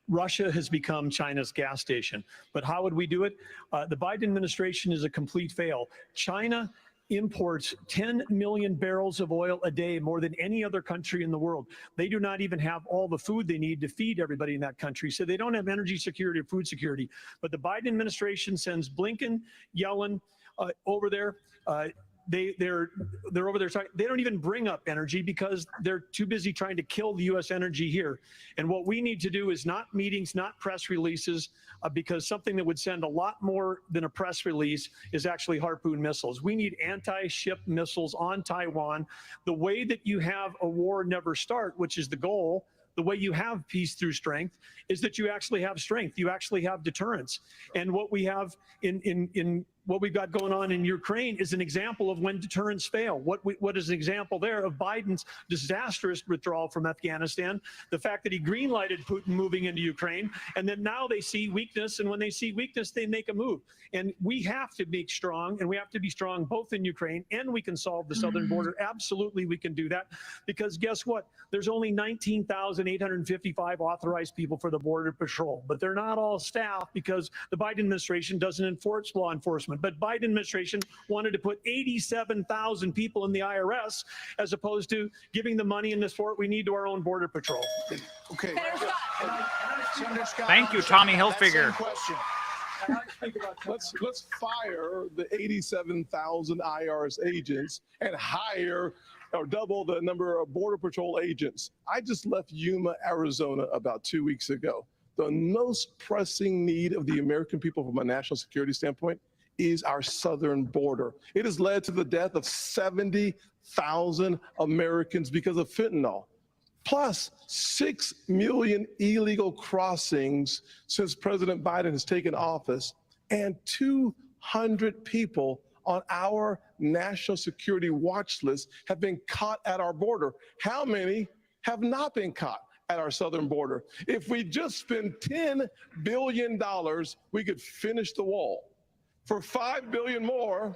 Speaker 11: Russia has become China's gas station. But how would we do it? The Biden administration is a complete fail. China imports 10 million barrels of oil a day, more than any other country in the world. They do not even have all the food they need to feed everybody in that country. So they don't have energy security or food security. But the Biden administration sends Blinken, Yellen over there. They're over there talking. They don't even bring up energy because they're too busy trying to kill the U.S. energy here. And what we need to do is not meetings, not press releases, because something that would send a lot more than a press release is actually Harpoon missiles. We need anti-ship missiles on Taiwan. The way that you have a war never start, which is the goal, the way you have peace through strength is that you actually have strength. You actually have deterrence. And what we have in what we've got going on in Ukraine is an example of when deterrence fail. What is an example there of Biden's disastrous withdrawal from Afghanistan, the fact that he green-lighted Putin moving into Ukraine, and then now they see weakness, and when they see weakness, they make a move. And we have to be strong, and we have to be strong both in Ukraine, and we can solve the southern border. Absolutely, we can do that, because guess what? There's only 19,855 authorized people for the Border Patrol, but they're not all staff because the Biden administration doesn't enforce law enforcement. But Biden administration wanted to put 87,000 people in the IRS as opposed to giving the money in the support we need to our own Border Patrol.
Speaker 14: Okay. Senator Scott,
Speaker 12: Thank you, Tommy Hilfiger.
Speaker 19: Let's fire the 87,000 IRS agents and hire or double the number of Border Patrol agents. I just left Yuma, Arizona about 2 weeks ago. The most pressing need of the American people from a national security standpoint is our southern border. It has led to the death of 70,000 Americans because of fentanyl, plus 6 million illegal crossings since President Biden has taken office, and 200 people on our national security watch list have been caught at our border. How many have not been caught at our southern border? If we just spend $10 billion, we could finish the wall. For $5 billion more,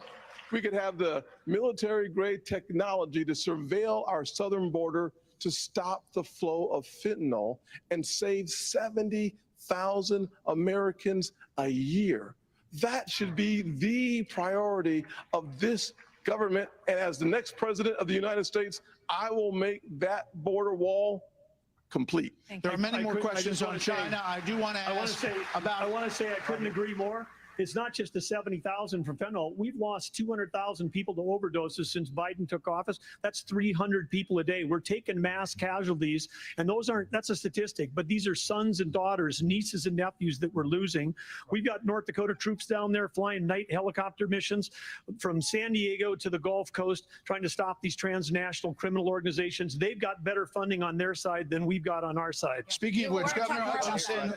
Speaker 19: we could have the military-grade technology to surveil our southern border to stop the flow of fentanyl and save 70,000 Americans a year. That should be the priority of this government. And as the next president of the United States, I will make that border wall complete.
Speaker 14: There are many more questions on China. I do want to ask about.
Speaker 11: I want to say I couldn't agree more. It's not just the 70,000 from fentanyl. We've lost 200,000 people to overdoses since Biden took office. That's 300 people a day. We're taking mass casualties, and that's a statistic, but these are sons and daughters, nieces and nephews that we're losing. We've got North Dakota troops down there flying night helicopter missions from San Diego to the Gulf Coast, trying to stop these transnational criminal organizations. They've got better funding on their side than we've got on our side.
Speaker 14: Speaking of which, Governor Hutchinson,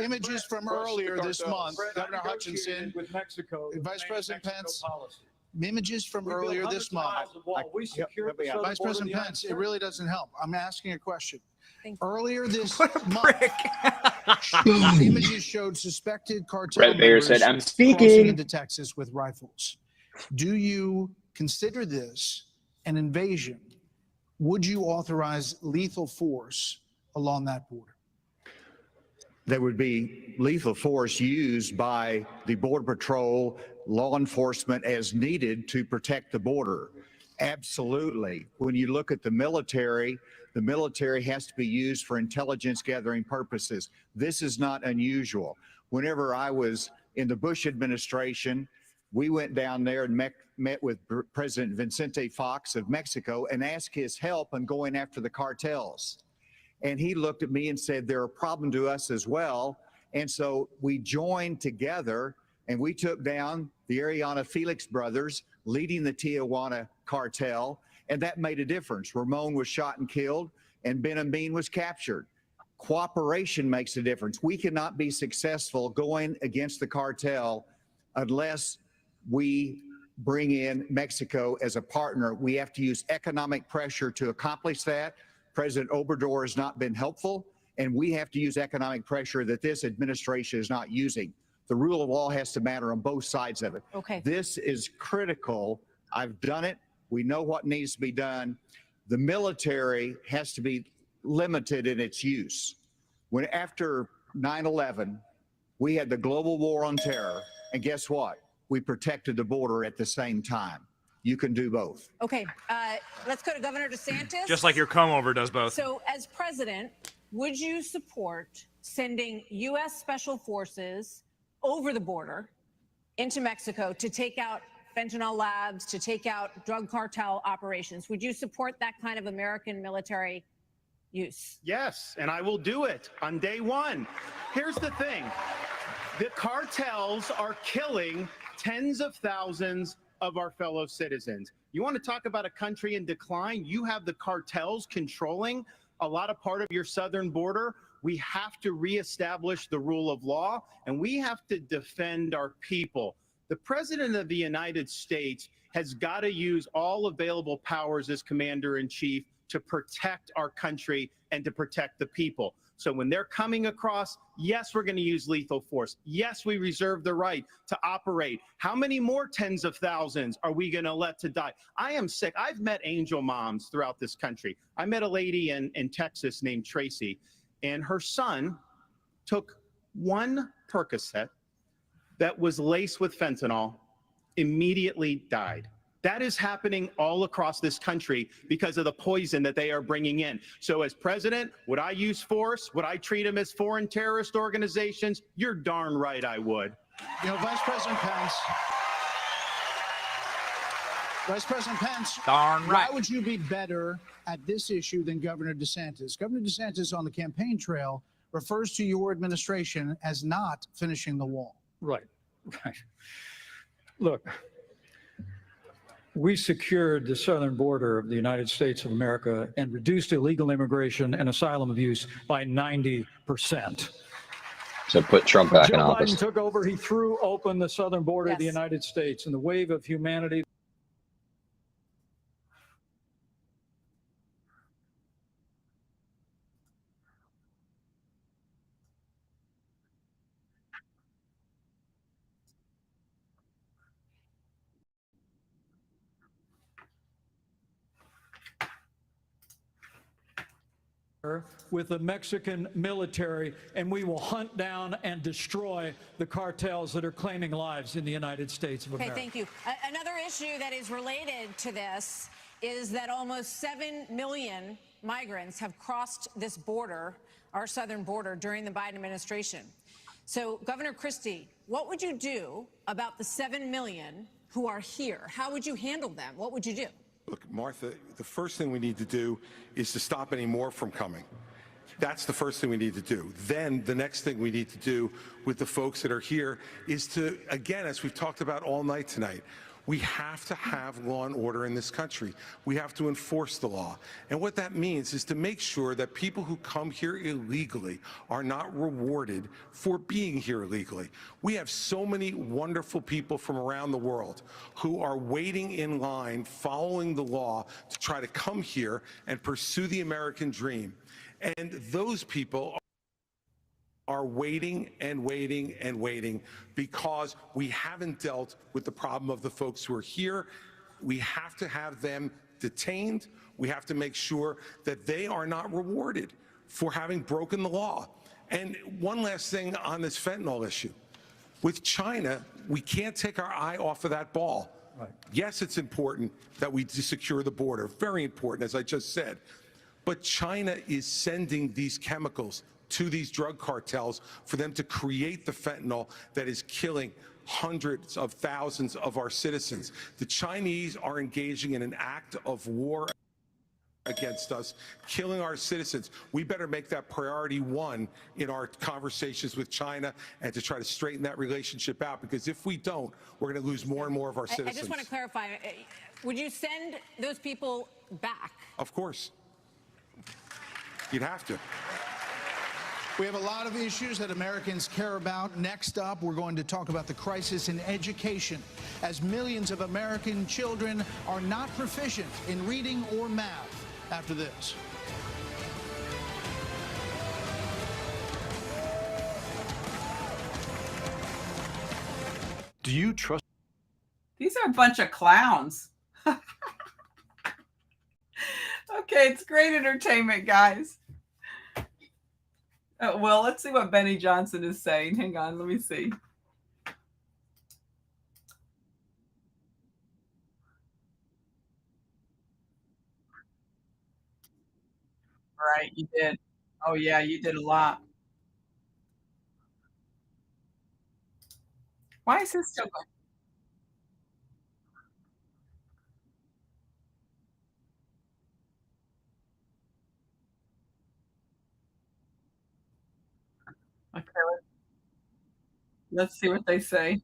Speaker 14: images from earlier this month, Governor Hutchinson,
Speaker 11: with Mexico,
Speaker 14: Vice President Pence, images from earlier this month. Vice President Pence, it really doesn't help. I'm asking a question. Earlier this month, images showed suspected cartel
Speaker 17: Brett Baer
Speaker 14: members
Speaker 17: said, "I'm
Speaker 14: crossing
Speaker 17: speaking."
Speaker 14: into Texas with rifles. Do you consider this an invasion? Would you authorize lethal force along that border?
Speaker 20: There would be lethal force used by the Border Patrol law enforcement as needed to protect the border. Absolutely. When you look at the military has to be used for intelligence gathering purposes. This is not unusual. Whenever I was in the Bush administration, we went down there and met with President Vicente Fox of Mexico and asked his help in going after the cartels. And he looked at me and said, they're a problem to us as well. And so we joined together and we took down the Ariana Felix brothers leading the Tijuana cartel, and that made a difference. Ramon was shot and killed, and Ben Amin was captured. Cooperation makes a difference. We cannot be successful going against the cartel unless we bring in Mexico as a partner. We have to use economic pressure to accomplish that. President Obrador has not been helpful, and we have to use economic pressure that this administration is not using. The rule of law has to matter on both sides of it.
Speaker 6: Okay.
Speaker 20: This is critical. I've done it. We know what needs to be done. The military has to be limited in its use. When after 9/11, we had the global war on terror, and guess what? We protected the border at the same time. You can do both.
Speaker 6: Okay, let's go to Governor DeSantis.
Speaker 12: Just like your comb-over does both.
Speaker 6: So as president, would you support sending U.S. Special Forces over the border into Mexico to take out fentanyl labs, to take out drug cartel operations? Would you support that kind of American military use?
Speaker 15: Yes, and I will do it on day one. Here's the thing. The cartels are killing tens of thousands of our fellow citizens. You want to talk about a country in decline? You have the cartels controlling a lot of part of your southern border. We have to reestablish the rule of law, and we have to defend our people. The President of the United States has got to use all available powers as Commander-in-Chief to protect our country and to protect the people. So when they're coming across, yes, we're going to use lethal force. Yes, we reserve the right to operate. How many more tens of thousands are we going to let to die? I am sick. I've met angel moms throughout this country. I met a lady in Texas named Tracy, and her son took one Percocet that was laced with fentanyl, immediately died. That is happening all across this country because of the poison that they are bringing in. So as president, would I use force? Would I treat them as foreign terrorist organizations? You're darn right I would.
Speaker 14: You know, Vice President Pence,
Speaker 12: darn right.
Speaker 14: Why would you be better at this issue than Governor DeSantis? Governor DeSantis on the campaign trail refers to your administration as not finishing the wall.
Speaker 11: Right. Look, we secured the southern border of the United States of America and reduced illegal immigration and asylum abuse by 90%.
Speaker 17: So put Trump back in
Speaker 11: Joe
Speaker 17: office.
Speaker 11: Biden took over, he threw open the southern border of the United States, and the wave of humanity with the Mexican military, and we will hunt down and destroy the cartels that are claiming lives in the United States of America.
Speaker 6: Okay, thank you. Another issue that is related to this is that almost 7 million migrants have crossed this border, our southern border, during the Biden administration. So, Governor Christie, what would you do about the 7 million who are here? How would you handle them? What would you do?
Speaker 16: Look, Martha, the first thing we need to do is to stop any more from coming. That's the first thing we need to do. Then the next thing we need to do with the folks that are here is to, again, as we've talked about all night tonight, we have to have law and order in this country. We have to enforce the law. And what that means is to make sure that people who come here illegally are not rewarded for being here illegally. We have so many wonderful people from around the world who are waiting in line, following the law to try to come here and pursue the American dream. And those people are waiting and waiting and waiting because we haven't dealt with the problem of the folks who are here. We have to have them detained. We have to make sure that they are not rewarded for having broken the law. And one last thing on this fentanyl issue. With China, we can't take our eye off of that ball.
Speaker 11: Right.
Speaker 16: Yes, it's important that we secure the border. Very important, as I just said. But China is sending these chemicals to these drug cartels for them to create the fentanyl that is killing hundreds of thousands of our citizens. The Chinese are engaging in an act of war against us, killing our citizens. We better make that priority one in our conversations with China and to try to straighten that relationship out, because if we don't, we're going to lose more and more of our
Speaker 6: I
Speaker 16: citizens.
Speaker 6: just want to clarify, would you send those people back?
Speaker 16: Of course. You'd have to.
Speaker 14: We have a lot of issues that Americans care about. Next up, we're going to talk about the crisis in education, as millions of American children are not proficient in reading or math. After this.
Speaker 15: Do you trust?
Speaker 3: These are a bunch of clowns. Okay, it's great entertainment, guys. Well, let's see what Benny Johnson is saying. Hang on, let me see. Right, you did. Oh, yeah, you did a lot. Why is this still going? Okay, let's see what they say.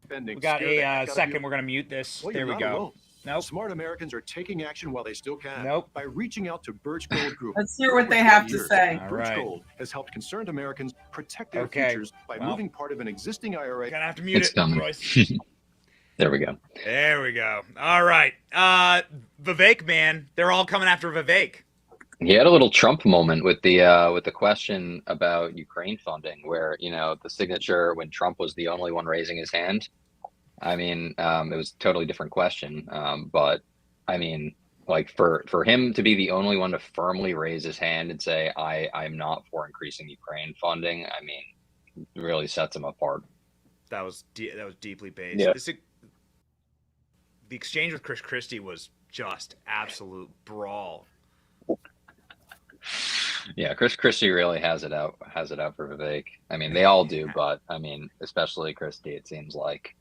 Speaker 12: We got a second. We're going to mute this.
Speaker 15: Well,
Speaker 12: there we go.
Speaker 15: Alone.
Speaker 12: Nope.
Speaker 15: Smart Americans are taking action while they still can.
Speaker 12: Nope.
Speaker 15: By reaching out to Birch Gold Group.
Speaker 3: Let's hear what they have to say.
Speaker 15: Birch Gold has helped concerned Americans protect their futures by moving part of an existing IRA.
Speaker 12: Gonna have to mute
Speaker 17: It's
Speaker 12: it,
Speaker 17: coming.
Speaker 12: Royce.
Speaker 17: There we go.
Speaker 12: There we go. All right. Vivek, man, they're all coming after Vivek.
Speaker 17: He had a little Trump moment with the question about Ukraine funding, where the signature when Trump was the only one raising his hand. I mean, it was a totally different question, but I mean, like for him to be the only one to firmly raise his hand and say I'm not for increasing Ukraine funding, I mean, it really sets him apart.
Speaker 12: That was deeply based.
Speaker 17: Yeah.
Speaker 12: The exchange with Chris Christie was just absolute brawl.
Speaker 17: Yeah, Chris Christie really has it out for Vivek. I mean, they all do, but I mean, especially Christie, it seems like.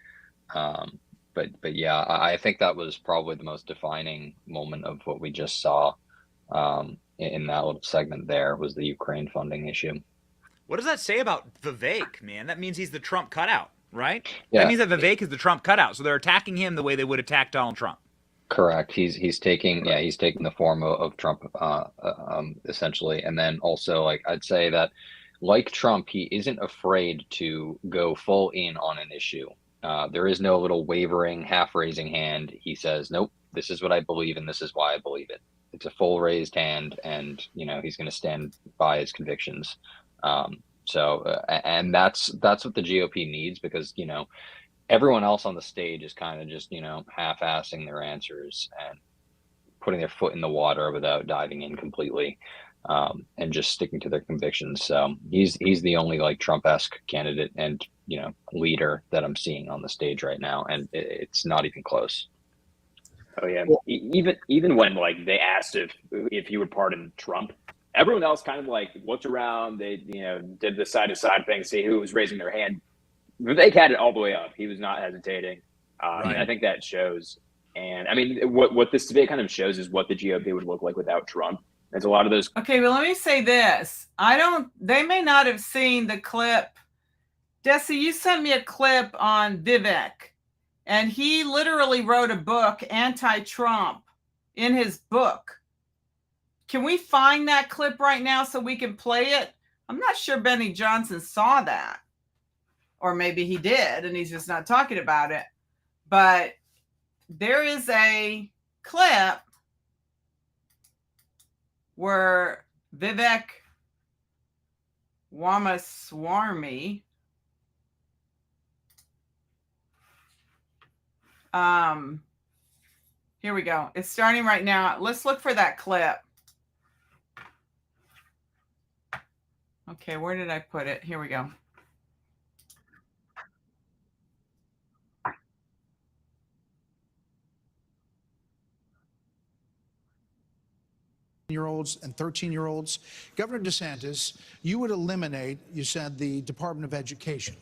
Speaker 17: But yeah, I think that was probably the most defining moment of what we just saw in that little segment there was the Ukraine funding issue.
Speaker 12: What does that say about Vivek, man? That means he's the Trump cutout, right?
Speaker 17: Yeah.
Speaker 12: That means that Vivek is the Trump cutout. So they're attacking him the way they would attack Donald Trump.
Speaker 17: Correct. He's taking the form of Trump essentially, and then also like I'd say that like Trump, he isn't afraid to go full in on an issue. There is no little wavering, half raising hand. He says, nope, this is what I believe and this is why I believe it. It's a full raised hand, and he's going to stand by his convictions. And that's what the GOP needs, because everyone else on the stage is kind of just half-assing their answers and putting their foot in the water without diving in completely, and just sticking to their convictions. So he's the only like Trump-esque candidate and leader that I'm seeing on the stage right now, and it's not even close.
Speaker 21: Oh yeah, even when like they asked if he would pardon Trump, everyone else kind of like looked around. They did the side to side thing, see who was raising their hand. Vivek had it all the way up. He was not hesitating.
Speaker 12: Right.
Speaker 21: And I think that shows. And I mean, what this debate kind of shows is what the GOP would look like without Trump. There's a lot of those.
Speaker 3: Okay, well, let me say this. They may not have seen the clip. Desi, you sent me a clip on Vivek, and he literally wrote a book, Anti-Trump, in his book. Can we find that clip right now so we can play it? I'm not sure Benny Johnson saw that. Or maybe he did, and he's just not talking about it. But there is a clip where Vivek Ramaswamy here we go. It's starting right now. Let's look for that clip. Okay, where did I put it? Here we go.
Speaker 14: Year-olds and 13-year-olds. Governor DeSantis, you would eliminate, you said, the Department of Education.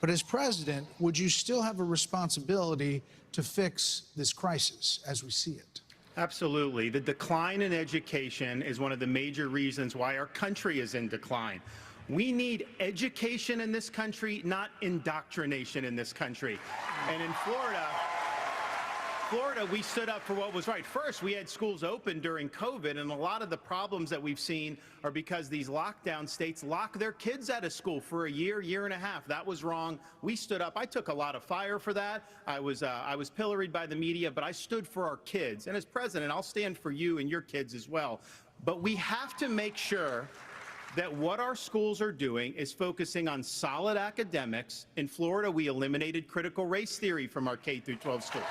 Speaker 14: But as president, would you still have a responsibility to fix this crisis as we see it?
Speaker 15: Absolutely. The decline in education is one of the major reasons why our country is in decline. We need education in this country, not indoctrination in this country. And in Florida, we stood up for what was right. First, we had schools open during COVID, and a lot of the problems that we've seen are because these lockdown states lock their kids out of school for a year, year and a half. That was wrong. We stood up. I took a lot of fire for that. I was pilloried by the media, but I stood for our kids. And as president, I'll stand for you and your kids as well. But we have to make sure that what our schools are doing is focusing on solid academics. In Florida, we eliminated critical race theory from our K-12 schools.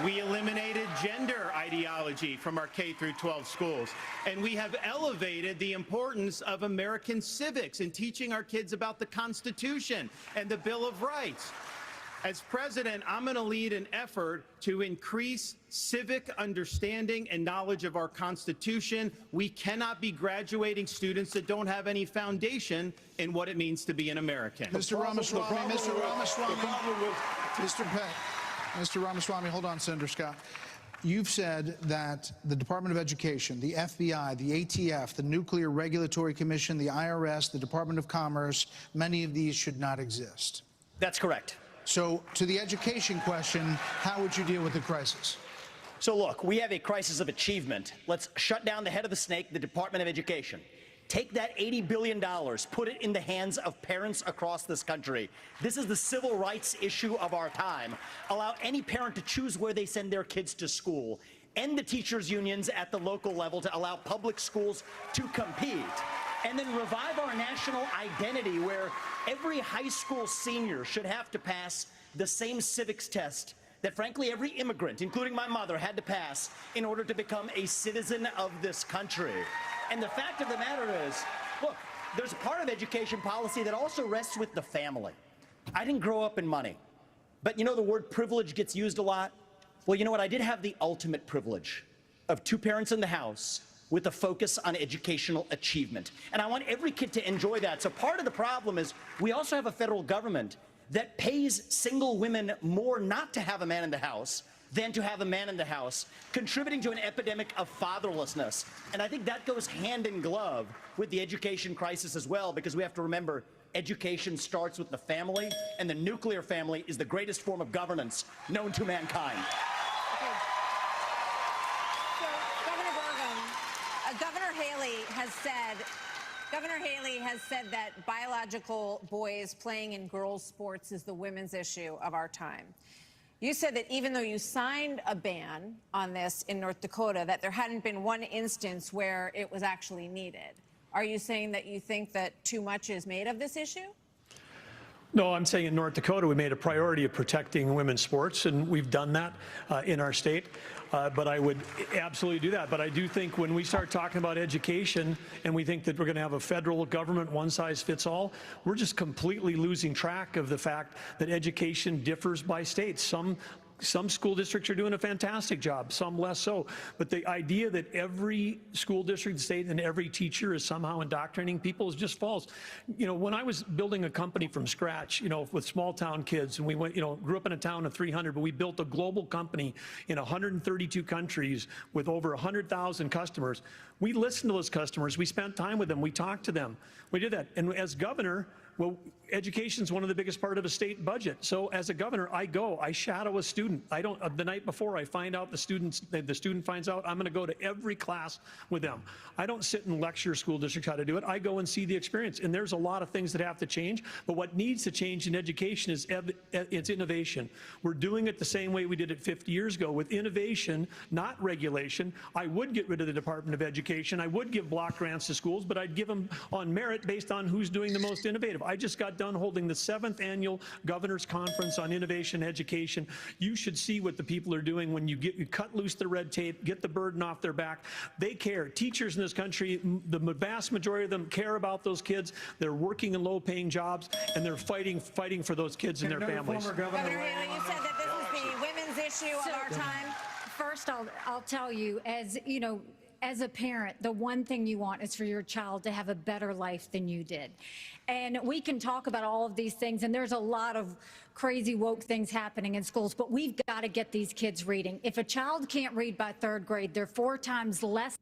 Speaker 15: We eliminated gender ideology from our K-12 schools. And we have elevated the importance of American civics in teaching our kids about the Constitution and the Bill of Rights. As president, I'm going to lead an effort to increase civic understanding and knowledge of our Constitution. We cannot be graduating students that don't have any foundation in what it means to be an American.
Speaker 14: Mr. Ramaswamy, Mr. Ramaswamy, hold on, Senator Scott. You've said that the Department of Education, the FBI, the ATF, the Nuclear Regulatory Commission, the IRS, the Department of Commerce, many of these should not exist.
Speaker 15: That's correct.
Speaker 14: So to the education question, how would you deal with the crisis?
Speaker 15: So look, we have a crisis of achievement. Let's shut down the head of the snake, the Department of Education. Take that $80 billion, put it in the hands of parents across this country. This is the civil rights issue of our time. Allow any parent to choose where they send their kids to school. End the teachers' unions at the local level to allow public schools to compete. And then revive our national identity where every high school senior should have to pass the same civics test that, frankly, every immigrant, including my mother, had to pass in order to become a citizen of this country. And the fact of the matter is, look, there's a part of education policy that also rests with the family. I didn't grow up in money, but you know the word privilege gets used a lot? Well, you know what? I did have the ultimate privilege of two parents in the house with a focus on educational achievement. And I want every kid to enjoy that. So part of the problem is we also have a federal government that pays single women more not to have a man in the house than to have a man in the house, contributing to an epidemic of fatherlessness. And I think that goes hand in glove with the education crisis as well, because we have to remember education starts with the family, and the nuclear family is the greatest form of governance known to mankind.
Speaker 6: Governor Haley has said that biological boys playing in girls' sports is the women's issue of our time. You said that even though you signed a ban on this in North Dakota, that there hadn't been one instance where it was actually needed. Are you saying that you think that too much is made of this issue?
Speaker 11: No, I'm saying in North Dakota, we made a priority of protecting women's sports, and we've done that in our state. But I would absolutely do that. But I do think when we start talking about education and we think that we're going to have a federal government one size fits all, we're just completely losing track of the fact that education differs by states. Some school districts are doing a fantastic job, some less so. But the idea that every school district, state, and every teacher is somehow indoctrinating people is just false. You know, when I was building a company from scratch, you know, with small town kids, and we went, you know, grew up in a town of 300, but we built a global company in 132 countries with over 100,000 customers. We listened to those customers. We spent time with them. We talked to them. We did that. And as governor, well, education is one of the biggest part of a state budget. So as a governor, I shadow a student. I don't, the night before I find out the student finds out, I'm going to go to every class with them. I don't sit and lecture school districts how to do it. I go and see the experience. And there's a lot of things that have to change. But what needs to change in education is it's innovation. We're doing it the same way we did it 50 years ago with innovation, not regulation. I would get rid of the Department of Education. I would give block grants to schools, but I'd give them on merit based on who's doing the most innovative. give. I just got done holding the 7th annual Governor's Conference on Innovation Education. You should see what the people are doing when you cut loose the red tape, get the burden off their back. They care. Teachers in this country, the vast majority of them care about those kids. They're working in low-paying jobs, and they're fighting for those kids and their families.
Speaker 6: Governor Haley, you said that this is the women's issue of our time.
Speaker 18: First, I'll tell you, as you know, as a parent, the one thing you want is for your child to have a better life than you did. And we can talk about all of these things, and there's a lot of crazy woke things happening in schools, but we've got to get these kids reading. If a child can't read by 3rd grade, they're 4 times less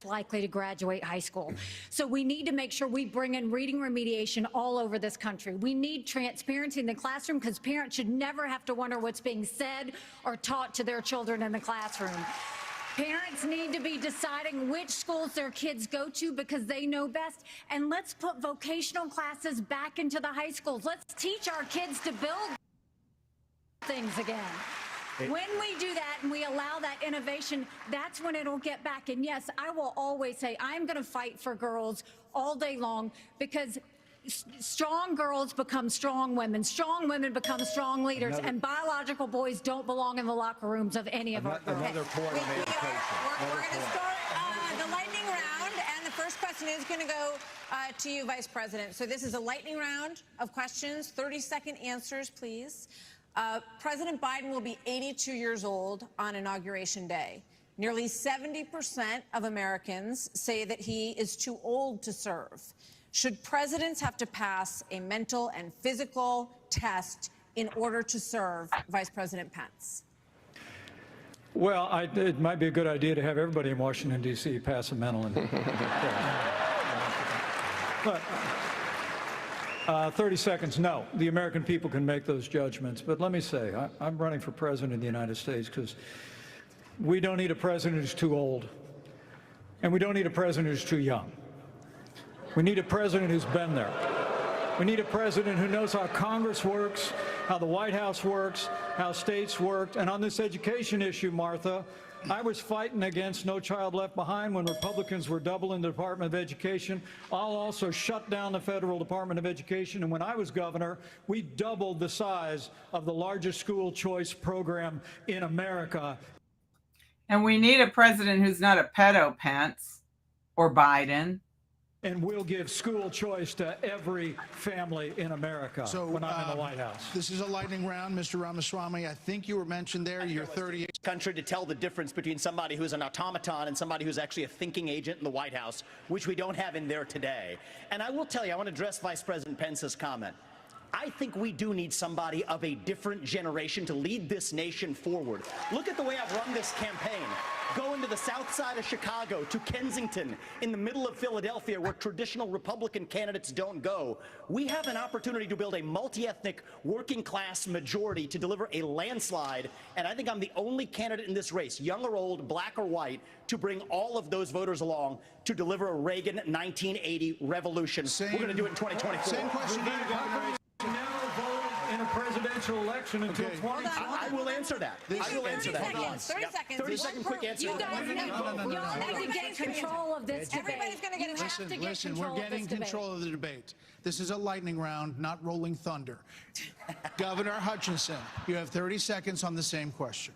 Speaker 18: likely to graduate high school. So we need to make sure we bring in reading remediation all over this country. We need transparency in the classroom because parents should never have to wonder what's being said or taught to their children in the classroom. Parents need to be deciding which schools their kids go to because they know best. And let's put vocational classes back into the high schools. Let's teach our kids to build things again. When we do that and we allow that innovation, that's when it'll get back. And yes, I will always say I'm going to fight for girls all day long because strong girls become strong women become strong leaders, and biological boys don't belong in the locker rooms of any of our girls.
Speaker 20: Another point of education.
Speaker 6: We're going to start the lightning round, and the first question is going to go to you, Vice President. So this is a lightning round of questions, 30-second answers, please. President Biden will be 82 years old on Inauguration Day. Nearly 70% of Americans say that he is too old to serve. Should presidents have to pass a mental and physical test in order to serve, Vice President Pence?
Speaker 11: Well, it might be a good idea to have everybody in Washington, D.C. pass a mental and but 30 seconds, no. The American people can make those judgments. But let me say, I'm running for president of the United States because we don't need a president who's too old, and we don't need a president who's too young. We need a president who's been there. We need a president who knows how Congress works, how the White House works, how states work. And on this education issue, Martha, I was fighting against No Child Left Behind when Republicans were doubling the Department of Education. I'll also shut down the Federal Department of Education. And when I was governor, we doubled the size of the largest school choice program in America.
Speaker 3: And we need a president who's not a pedo, Pence or Biden.
Speaker 11: And we'll give school choice to every family in America when I'm in the White House.
Speaker 14: This is a lightning round, Mr. Ramaswamy. I think you were mentioned there. You're 38.
Speaker 15: Country to tell the difference between somebody who's an automaton and somebody who's actually a thinking agent in the White House, which we don't have in there today. And I will tell you, I want to address Vice President Pence's comment. I think we do need somebody of a different generation to lead this nation forward. Look at the way I've run this campaign. Going to the south side of Chicago, to Kensington, in the middle of Philadelphia, where traditional Republican candidates don't go. We have an opportunity to build a multi-ethnic, working-class majority to deliver a landslide, and I think I'm the only candidate in this race, young or old, black or white, to bring all of those voters along to deliver a Reagan 1980 revolution. We're going to do it in 2024.
Speaker 14: Same question to you, Governor.
Speaker 11: In a presidential election until 2020.
Speaker 15: I will answer that. I will answer that.
Speaker 6: 30 seconds.
Speaker 15: 30-second quick answer.
Speaker 18: You guys need to get control of this debate.
Speaker 6: Everybody's going to get a chance to get
Speaker 14: Listen,
Speaker 6: control
Speaker 14: we're getting
Speaker 6: of this
Speaker 14: control of the debate. This is a lightning round, not rolling thunder. Governor Hutchinson, you have 30 seconds on the same question.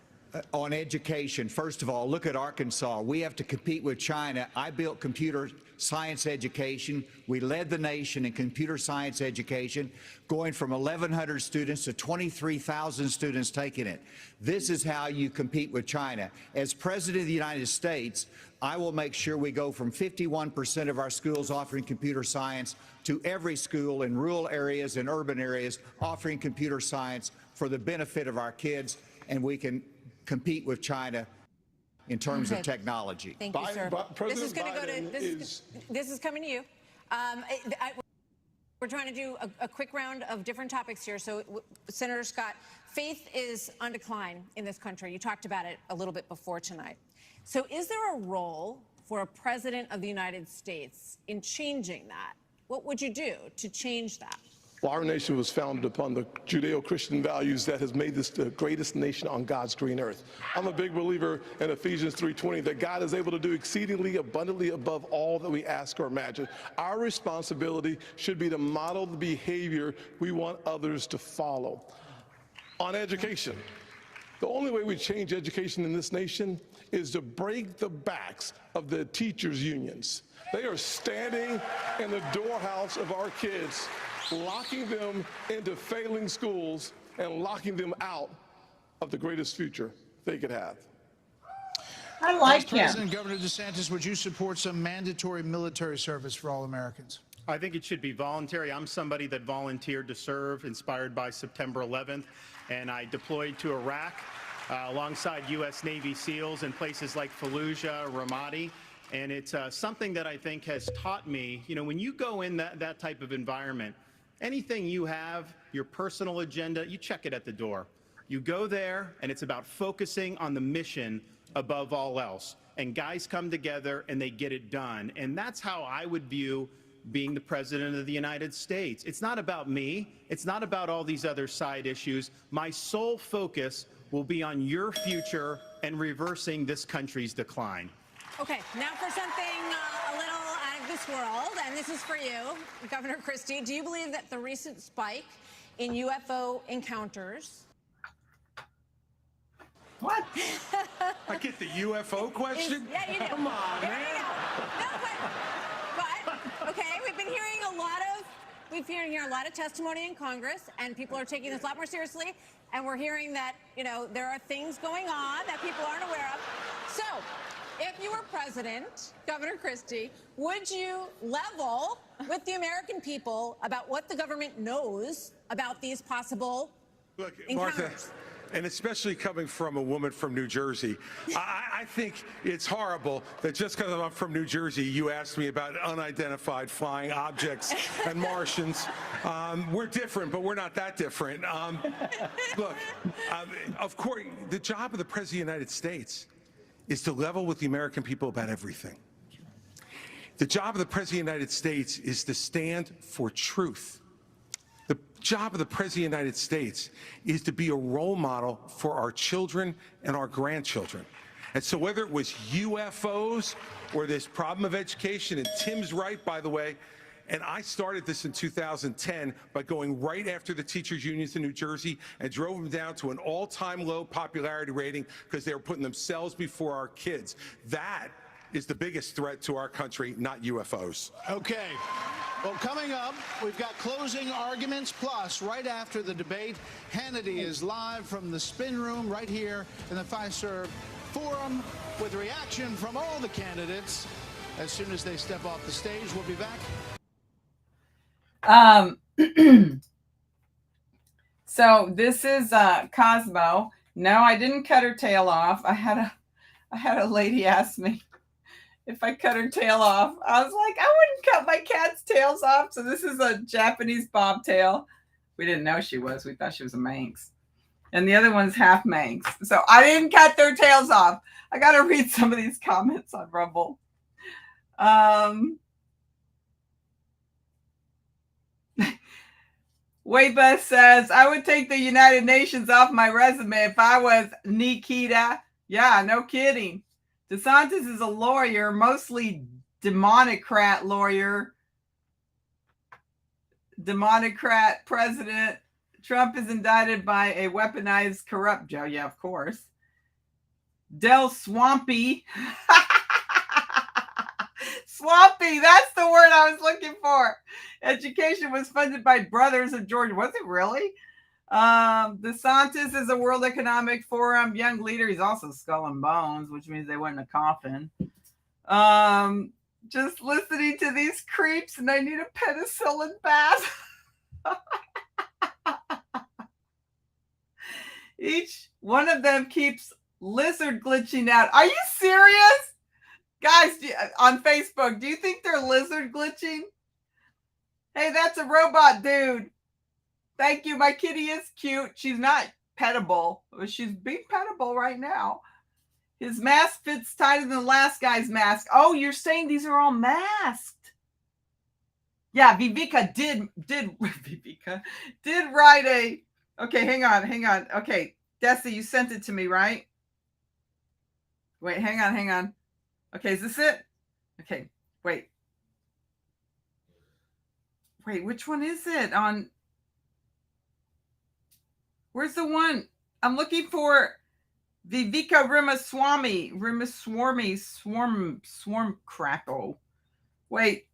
Speaker 20: On education, first of all, look at Arkansas. We have to compete with China. I built computer science education. We led the nation in computer science education, going from 1,100 students to 23,000 students taking it. This is how you compete with China. As President of the United States, I will make sure we go from 51% of our schools offering computer science to every school in rural areas and urban areas offering computer science for the benefit of our kids, and we can compete with China in terms of technology.
Speaker 6: Thank you, sir. This is going to go to this is coming to you. We're trying to do a quick round of different topics here. So, Senator Scott, faith is on decline in this country. You talked about it a little bit before tonight. So, is there a role for a president of the United States in changing that? What would you do to change that?
Speaker 19: Well, our nation was founded upon the Judeo-Christian values that has made this the greatest nation on God's green earth. I'm a big believer in Ephesians 3:20 that God is able to do exceedingly abundantly above all that we ask or imagine. Our responsibility should be to model the behavior we want others to follow. On education, the only way we change education in this nation is to break the backs of the teachers' unions. They are standing in the doorhouse of our kids, locking them into failing schools and locking them out of the greatest future they could have.
Speaker 3: I like him.
Speaker 14: President Governor DeSantis, would you support some mandatory military service for all Americans?
Speaker 15: I think it should be voluntary. I'm somebody that volunteered to serve, inspired by September 11th, and I deployed to Iraq alongside U.S. Navy SEALs in places like Fallujah, Ramadi. And it's something that I think has taught me, you know, when you go in that type of environment, anything you have, your personal agenda, you check it at the door. You go there, and it's about focusing on the mission above all else. And guys come together, and they get it done. And that's how I would view being the President of the United States. It's not about me. It's not about all these other side issues. My sole focus will be on your future and reversing this country's decline.
Speaker 6: Okay, now for something a little out of this world, and this is for you, Governor Christie. Do you believe that the recent spike in UFO encounters...
Speaker 3: What?
Speaker 16: I get the UFO question?
Speaker 6: Yeah, you do.
Speaker 16: Come on, man.
Speaker 6: No, but, okay, we've been hearing a lot of testimony in Congress, and people are taking this a lot more seriously, and we're hearing that, you know, there are things going on that people aren't aware of. So, if you were president, Governor Christie, would you level with the American people about what the government knows about these possible encounters?
Speaker 16: Martha, and especially coming from a woman from New Jersey, I think it's horrible that just because I'm from New Jersey, you asked me about unidentified flying objects and Martians. We're different, but we're not that different. Look, of course, the job of the President of the United States is to level with the American people about everything. The job of the President of the United States is to stand for truth. The job of the President of the United States is to be a role model for our children and our grandchildren. And so whether it was UFOs or this problem of education, and Tim's right, by the way, and I started this in 2010 by going right after the teachers' unions in New Jersey and drove them down to an all-time low popularity rating because they were putting themselves before our kids. That is the biggest threat to our country, not UFOs.
Speaker 14: Okay. Well, coming up, we've got closing arguments, plus right after the debate, Hannity is live from the spin room right here in the Fiserv Forum with reaction from all the candidates. As soon as they step off the stage, we'll be back.
Speaker 3: So this is Cosmo. No, I didn't cut her tail off. I had a lady ask me if I cut her tail off. I was like, I wouldn't cut my cat's tails off. So this is a Japanese bobtail. We didn't know she was. We thought she was a Manx. And the other one's half Manx. So I didn't cut their tails off. I got to read some of these comments on Rumble. Waybus says, I would take the United Nations off my resume if I was Nikita. Yeah, no kidding. DeSantis is a lawyer, mostly Democrat lawyer. Democrat president. Trump is indicted by a weaponized corrupt Joe. Yeah, of course. Del Swampy. Swampy, that's the word I was looking for. Education was funded by Brothers of Georgia. Was it really? DeSantis is a World Economic Forum young leader. He's also Skull and Bones, which means they went in a coffin. Just listening to these creeps, and I need a penicillin bath. Each one of them keeps lizard glitching out. Are you serious? Guys, on Facebook, do you think they're lizard glitching? Hey, that's a robot dude. Thank you. My kitty is cute. She's not petable. She's being petable right now. His mask fits tighter than the last guy's mask. Oh, you're saying these are all masked. Yeah, Viveka did Viveka did write a. Okay, hang on. Okay, Desi, you sent it to me, right? Wait, hang on. Okay, is this it? Okay, wait, which one is it? Where's the one? I'm looking for Viveka Swarm Crackle. Wait,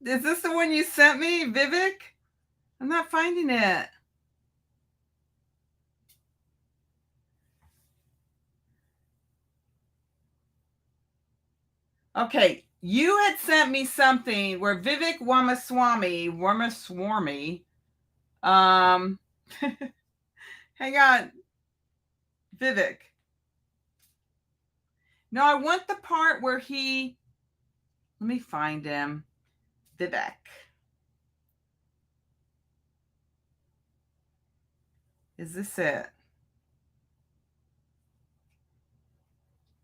Speaker 3: is this the one you sent me, Vivek? I'm not finding it. Okay, you had sent me something where Vivek Ramaswamy, hang on, Vivek. No, I want the part where let me find him, Vivek. Is this it?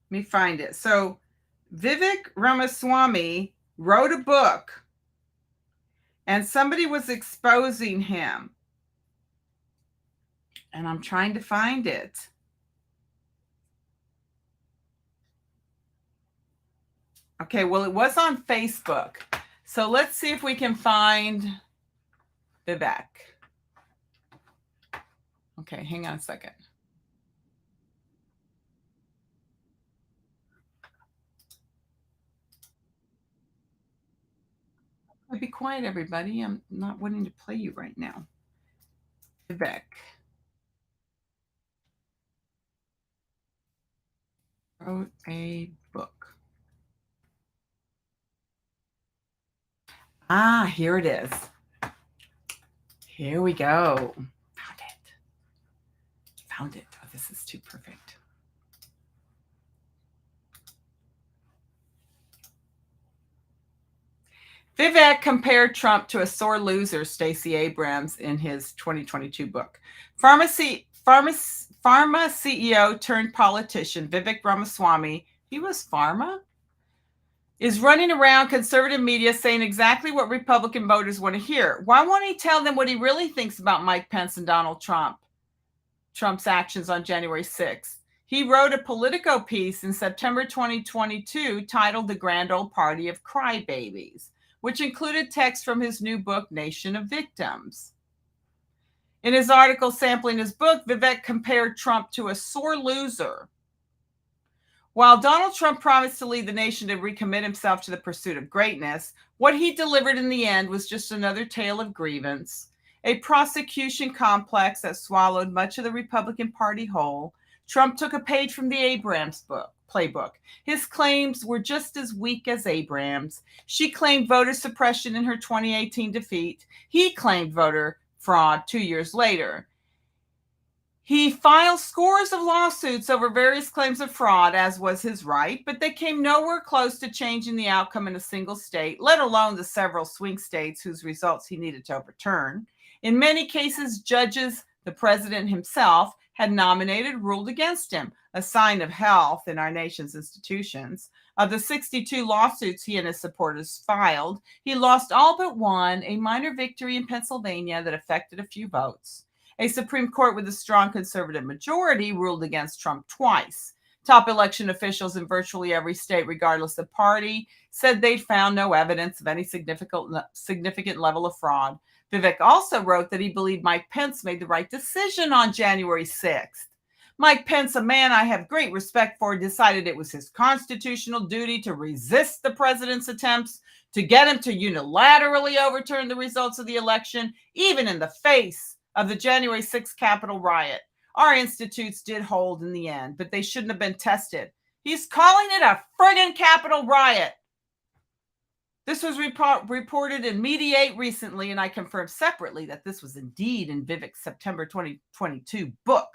Speaker 3: Let me find it. So Vivek Ramaswamy wrote a book and somebody was exposing him. And I'm trying to find it. Okay, well, it was on Facebook. So let's see if we can find Vivek. Okay, hang on a second. Be quiet, everybody. I'm not wanting to play you right now. Vivek. Wrote a book. Ah, here it is. Here we go. Found it. Oh, this is too perfect. Vivek compared Trump to a sore loser, Stacey Abrams, in his 2022 book. Pharma CEO turned politician Vivek Ramaswamy, he was pharma, is running around conservative media saying exactly what Republican voters want to hear. Why won't he tell them what he really thinks about Mike Pence and Donald Trump's actions on January 6th? He wrote a Politico piece in September 2022 titled The Grand Old Party of Crybabies, which included text from his new book, Nation of Victims. In his article sampling his book, Vivek compared Trump to a sore loser. While Donald Trump promised to lead the nation to recommit himself to the pursuit of greatness, what he delivered in the end was just another tale of grievance, a prosecution complex that swallowed much of the Republican Party whole. Trump took a page from the Abrams playbook. His claims were just as weak as Abrams. She claimed voter suppression in her 2018 defeat. He claimed voter fraud 2 years later. He filed scores of lawsuits over various claims of fraud, as was his right, but they came nowhere close to changing the outcome in a single state, let alone the several swing states whose results he needed to overturn. In many cases, judges, the president himself, had nominated, ruled against him, a sign of health in our nation's institutions. Of the 62 lawsuits he and his supporters filed, he lost all but one, a minor victory in Pennsylvania that affected a few votes. A Supreme Court with a strong conservative majority ruled against Trump twice. Top election officials in virtually every state, regardless of party, said they'd found no evidence of any significant level of fraud. Vivek also wrote that he believed Mike Pence made the right decision on January 6th. Mike Pence, a man I have great respect for, decided it was his constitutional duty to resist the president's attempts to get him to unilaterally overturn the results of the election, even in the face of the January 6th Capitol riot. Our institutes did hold in the end, but they shouldn't have been tested. He's calling it a friggin' Capitol riot. This was reported in Mediate recently, and I confirmed separately that this was indeed in Vivek's September 2022 book.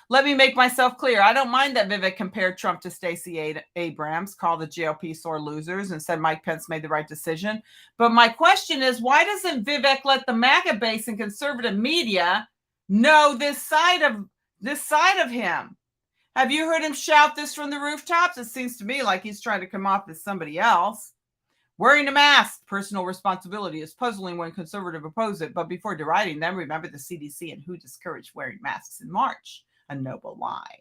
Speaker 3: Let me make myself clear. I don't mind that Vivek compared Trump to Stacey Abrams, called the GOP sore losers, and said Mike Pence made the right decision. But my question is, why doesn't Vivek let the MAGA base and conservative media know this side of him? Have you heard him shout this from the rooftops? It seems to me like he's trying to come off as somebody else. Wearing a mask, personal responsibility, is puzzling when conservatives oppose it, but before deriding them, remember the CDC and who discouraged wearing masks in March. A noble lie.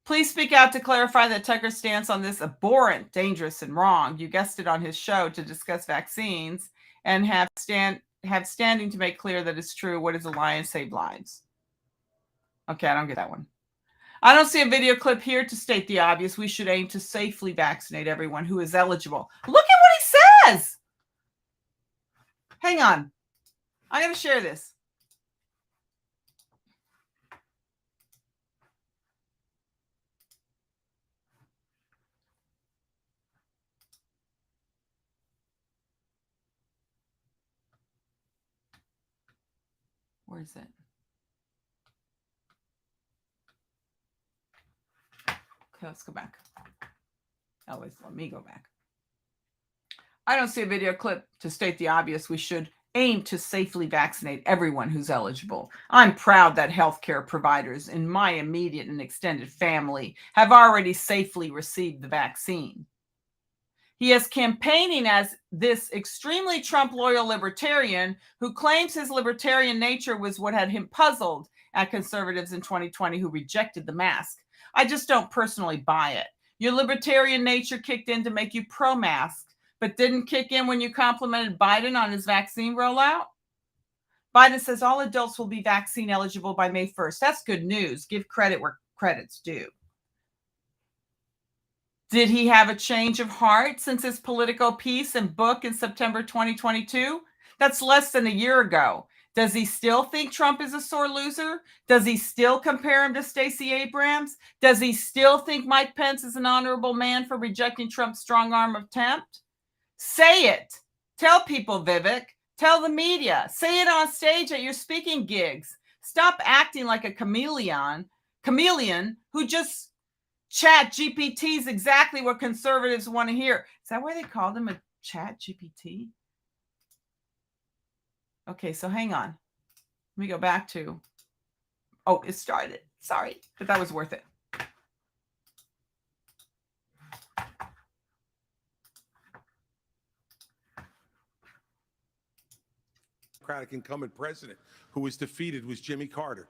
Speaker 3: Please speak out to clarify that Tucker's stance on this abhorrent, dangerous, and wrong. You guessed it, on his show to discuss vaccines and have standing to make clear that it's true. What is a lie and save lives? Okay, I don't get that one. I don't see a video clip here to state the obvious. We should aim to safely vaccinate everyone who is eligible. Look at what he says. Hang on. I got to share this. Where is it? Okay, let's go back. Always let me go back. I don't see a video clip to state the obvious. We should aim to safely vaccinate everyone who's eligible. I'm proud that healthcare providers in my immediate and extended family have already safely received the vaccine. He is campaigning as this extremely Trump-loyal libertarian who claims his libertarian nature was what had him puzzled at conservatives in 2020 who rejected the mask. I just don't personally buy it. Your libertarian nature kicked in to make you pro-mask, but didn't kick in when you complimented Biden on his vaccine rollout. Biden says all adults will be vaccine eligible by May 1st. That's good news. Give credit where credit's due. Did he have a change of heart since his political piece and book in September 2022? That's less than a year ago. Does he still think Trump is a sore loser? Does he still compare him to Stacey Abrams? Does he still think Mike Pence is an honorable man for rejecting Trump's strong arm attempt? Say it. Tell people, Vivek. Tell the media. Say it on stage at your speaking gigs. Stop acting like a chameleon who just Chat GPT is exactly what conservatives want to hear. Is that why they called him a Chat GPT? Okay, so hang on. Let me go back to, oh, it started. Sorry, but that was worth it.
Speaker 16: Democratic incumbent president who was defeated was Jimmy Carter.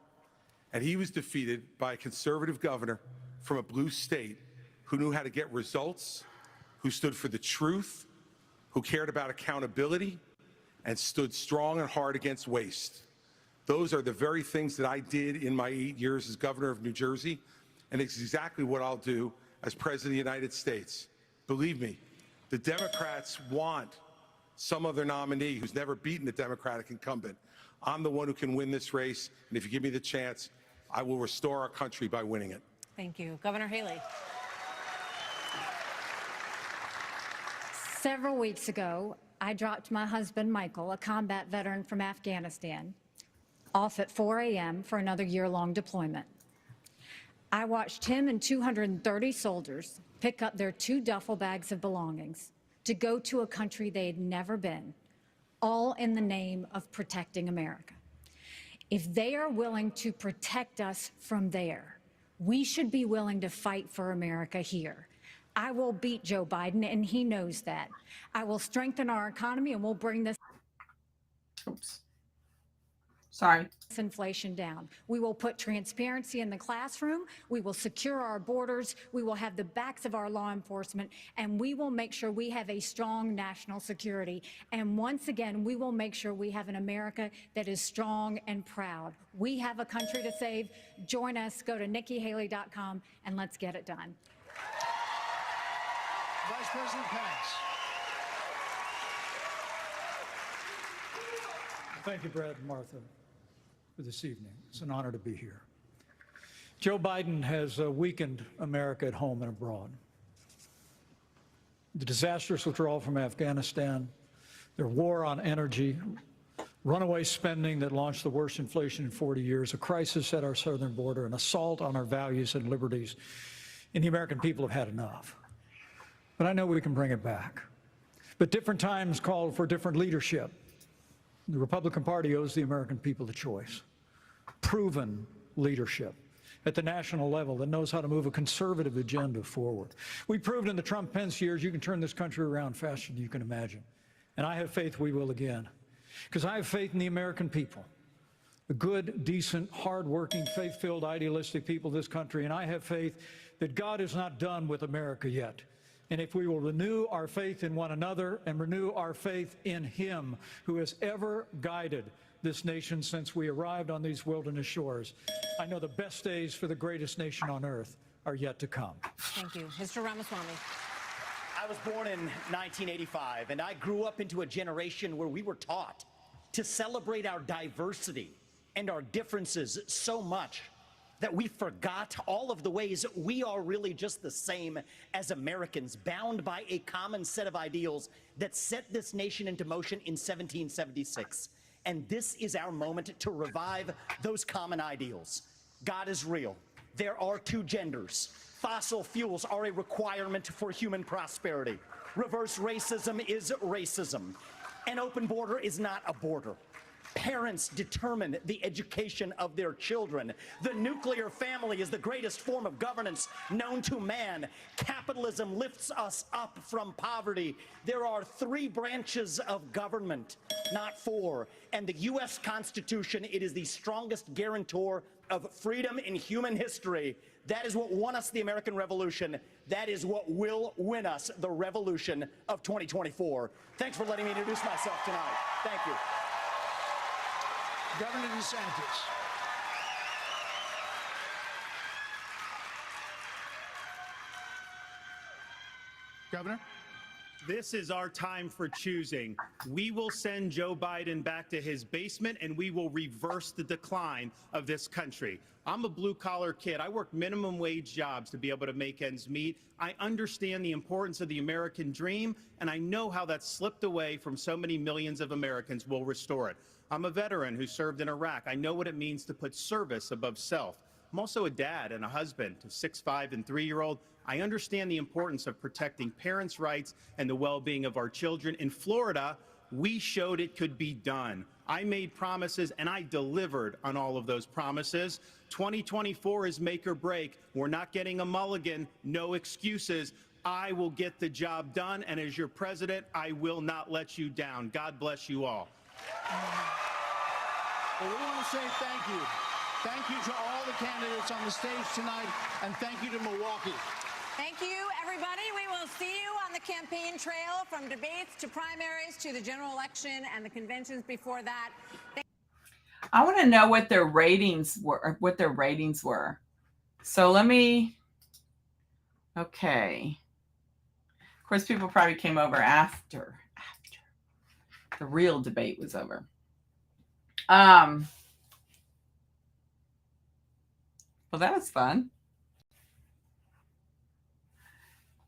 Speaker 16: And he was defeated by a conservative governor from a blue state who knew how to get results, who stood for the truth, who cared about accountability, and stood strong and hard against waste. Those are the very things that I did in my 8 years as governor of New Jersey, and it's exactly what I'll do as president of the United States. Believe me, the Democrats want some other nominee who's never beaten the Democratic incumbent. I'm the one who can win this race, and if you give me the chance, I will restore our country by winning it.
Speaker 6: Thank you. Governor Haley.
Speaker 18: Several weeks ago, I dropped my husband, Michael, a combat veteran from Afghanistan, off at 4 a.m. for another year-long deployment. I watched him and 230 soldiers pick up their 2 duffel bags of belongings to go to a country they had never been, all in the name of protecting America. If they are willing to protect us from there, we should be willing to fight for America here. I will beat Joe Biden, and he knows that. I will strengthen our economy, and we'll bring this inflation down. We will put transparency in the classroom. We will secure our borders. We will have the backs of our law enforcement, and we will make sure we have a strong national security. And once again, we will make sure we have an America that is strong and proud. We have a country to save. Join us. Go to NikkiHaley.com, and let's get it done.
Speaker 14: Vice President Pence.
Speaker 11: Thank you, Brad and Martha, for this evening. It's an honor to be here. Joe Biden has weakened America at home and abroad. The disastrous withdrawal from Afghanistan, their war on energy, runaway spending that launched the worst inflation in 40 years, a crisis at our southern border, an assault on our values and liberties, and the American people have had enough. But I know we can bring it back. But different times call for different leadership. The Republican Party owes the American people a choice. Proven leadership. at the national level that knows how to move a conservative agenda forward. We proved in the Trump-Pence years you can turn this country around faster than you can imagine. And I have faith we will again. Because I have faith in the American people, the good, decent, hardworking, faith-filled, idealistic people of this country. And I have faith that God is not done with America yet. And if we will renew our faith in one another and renew our faith in Him who has ever guided this nation since we arrived on these wilderness shores, I know the best days for the greatest nation on earth are yet to come.
Speaker 6: Thank you. Mr. Ramaswamy.
Speaker 15: I was born in 1985, and I grew up into a generation where we were taught to celebrate our diversity and our differences so much that we forgot all of the ways we are really just the same as Americans, bound by a common set of ideals that set this nation into motion in 1776. And this is our moment to revive those common ideals. God is real. There are two genders. Fossil fuels are a requirement for human prosperity. Reverse racism is racism. An open border is not a border. Parents determine the education of their children. The nuclear family is the greatest form of governance known to man. Capitalism lifts us up from poverty. There are 3 branches of government, not 4. And the U.S. Constitution, it is the strongest guarantor of freedom in human history. That is what won us the American Revolution. That is what will win us the revolution of 2024. Thanks for letting me introduce myself tonight. Thank you.
Speaker 14: Governor DeSantis. Governor?
Speaker 13: This is our time for choosing. We will send Joe Biden back to his basement, and we will reverse the decline of this country. I'm a blue-collar kid. I work minimum wage jobs to be able to make ends meet. I understand the importance of the American dream, and I know how that slipped away from so many millions of Americans. We'll restore it. I'm a veteran who served in Iraq. I know what it means to put service above self. I'm also a dad and a husband to 6, 5, and 3-year-old. I understand the importance of protecting parents' rights and the well-being of our children. In Florida, we showed it could be done. I made promises, and I delivered on all of those promises. 2024 is make or break. We're not getting a mulligan, no excuses. I will get the job done, and as your president, I will not let you down. God bless you all.
Speaker 14: Well, we want to say thank you. Thank you to all the candidates on the stage tonight, and thank you to Milwaukee.
Speaker 6: Thank you, everybody. We will see you on the campaign trail, from debates to primaries to the general election and the conventions before that.
Speaker 3: I want to know what their ratings were. So let me. Okay. Of course, people probably came over after the real debate was over. Well, that was fun.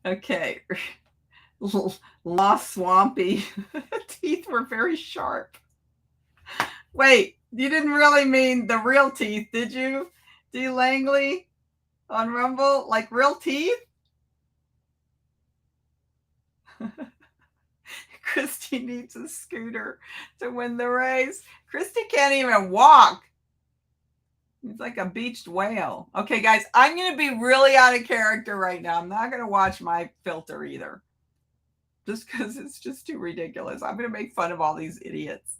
Speaker 3: Okay. Lost Swampy. Teeth were very sharp. Wait, you didn't really mean the real teeth, did you? D. Langley on Rumble? Like real teeth? Christy needs a scooter to win the race. Christy can't even walk. He's like a beached whale. Okay, guys, I'm going to be really out of character right now. I'm not going to watch my filter either. Just because it's just too ridiculous. I'm going to make fun of all these idiots.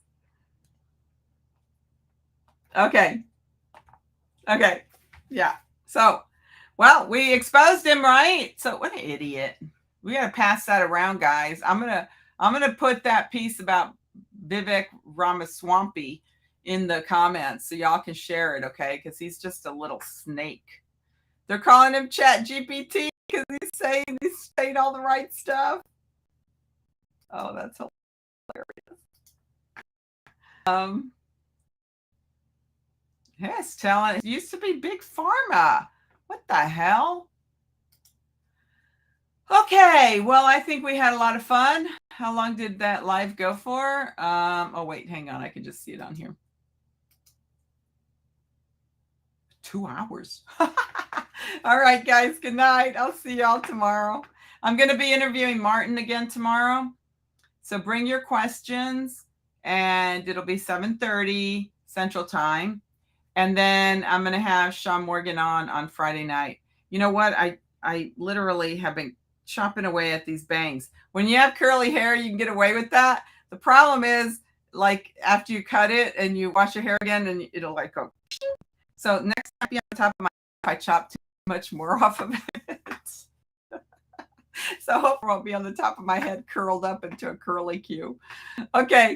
Speaker 3: Okay. Okay. Yeah. So, well, we exposed him, right? So what an idiot. We got to pass that around, guys. I'm going to put that piece about Vivek Ramaswamy in the comments so y'all can share it, okay? Because he's just a little snake. They're calling him Chat GPT because he's saying all the right stuff. Oh, that's hilarious. Yes, telling it used to be Big Pharma. What the hell? Okay, well, I think we had a lot of fun. How long did that live go for? Oh, wait, hang on. I can just see it on here. 2 hours. All right, guys. Good night. I'll see y'all tomorrow. I'm going to be interviewing Martin again tomorrow. So bring your questions, and it'll be 7:30 Central Time. And then I'm going to have Sean Morgan on Friday night. You know what? I literally have been chopping away at these bangs. When you have curly hair, you can get away with that. The problem is, like, after you cut it and you wash your hair again, and it'll like go. So next time, be on top of my head, if I chop too much more off of it. So hopefully I'll be on the top of my head curled up into a curly Q. Okay.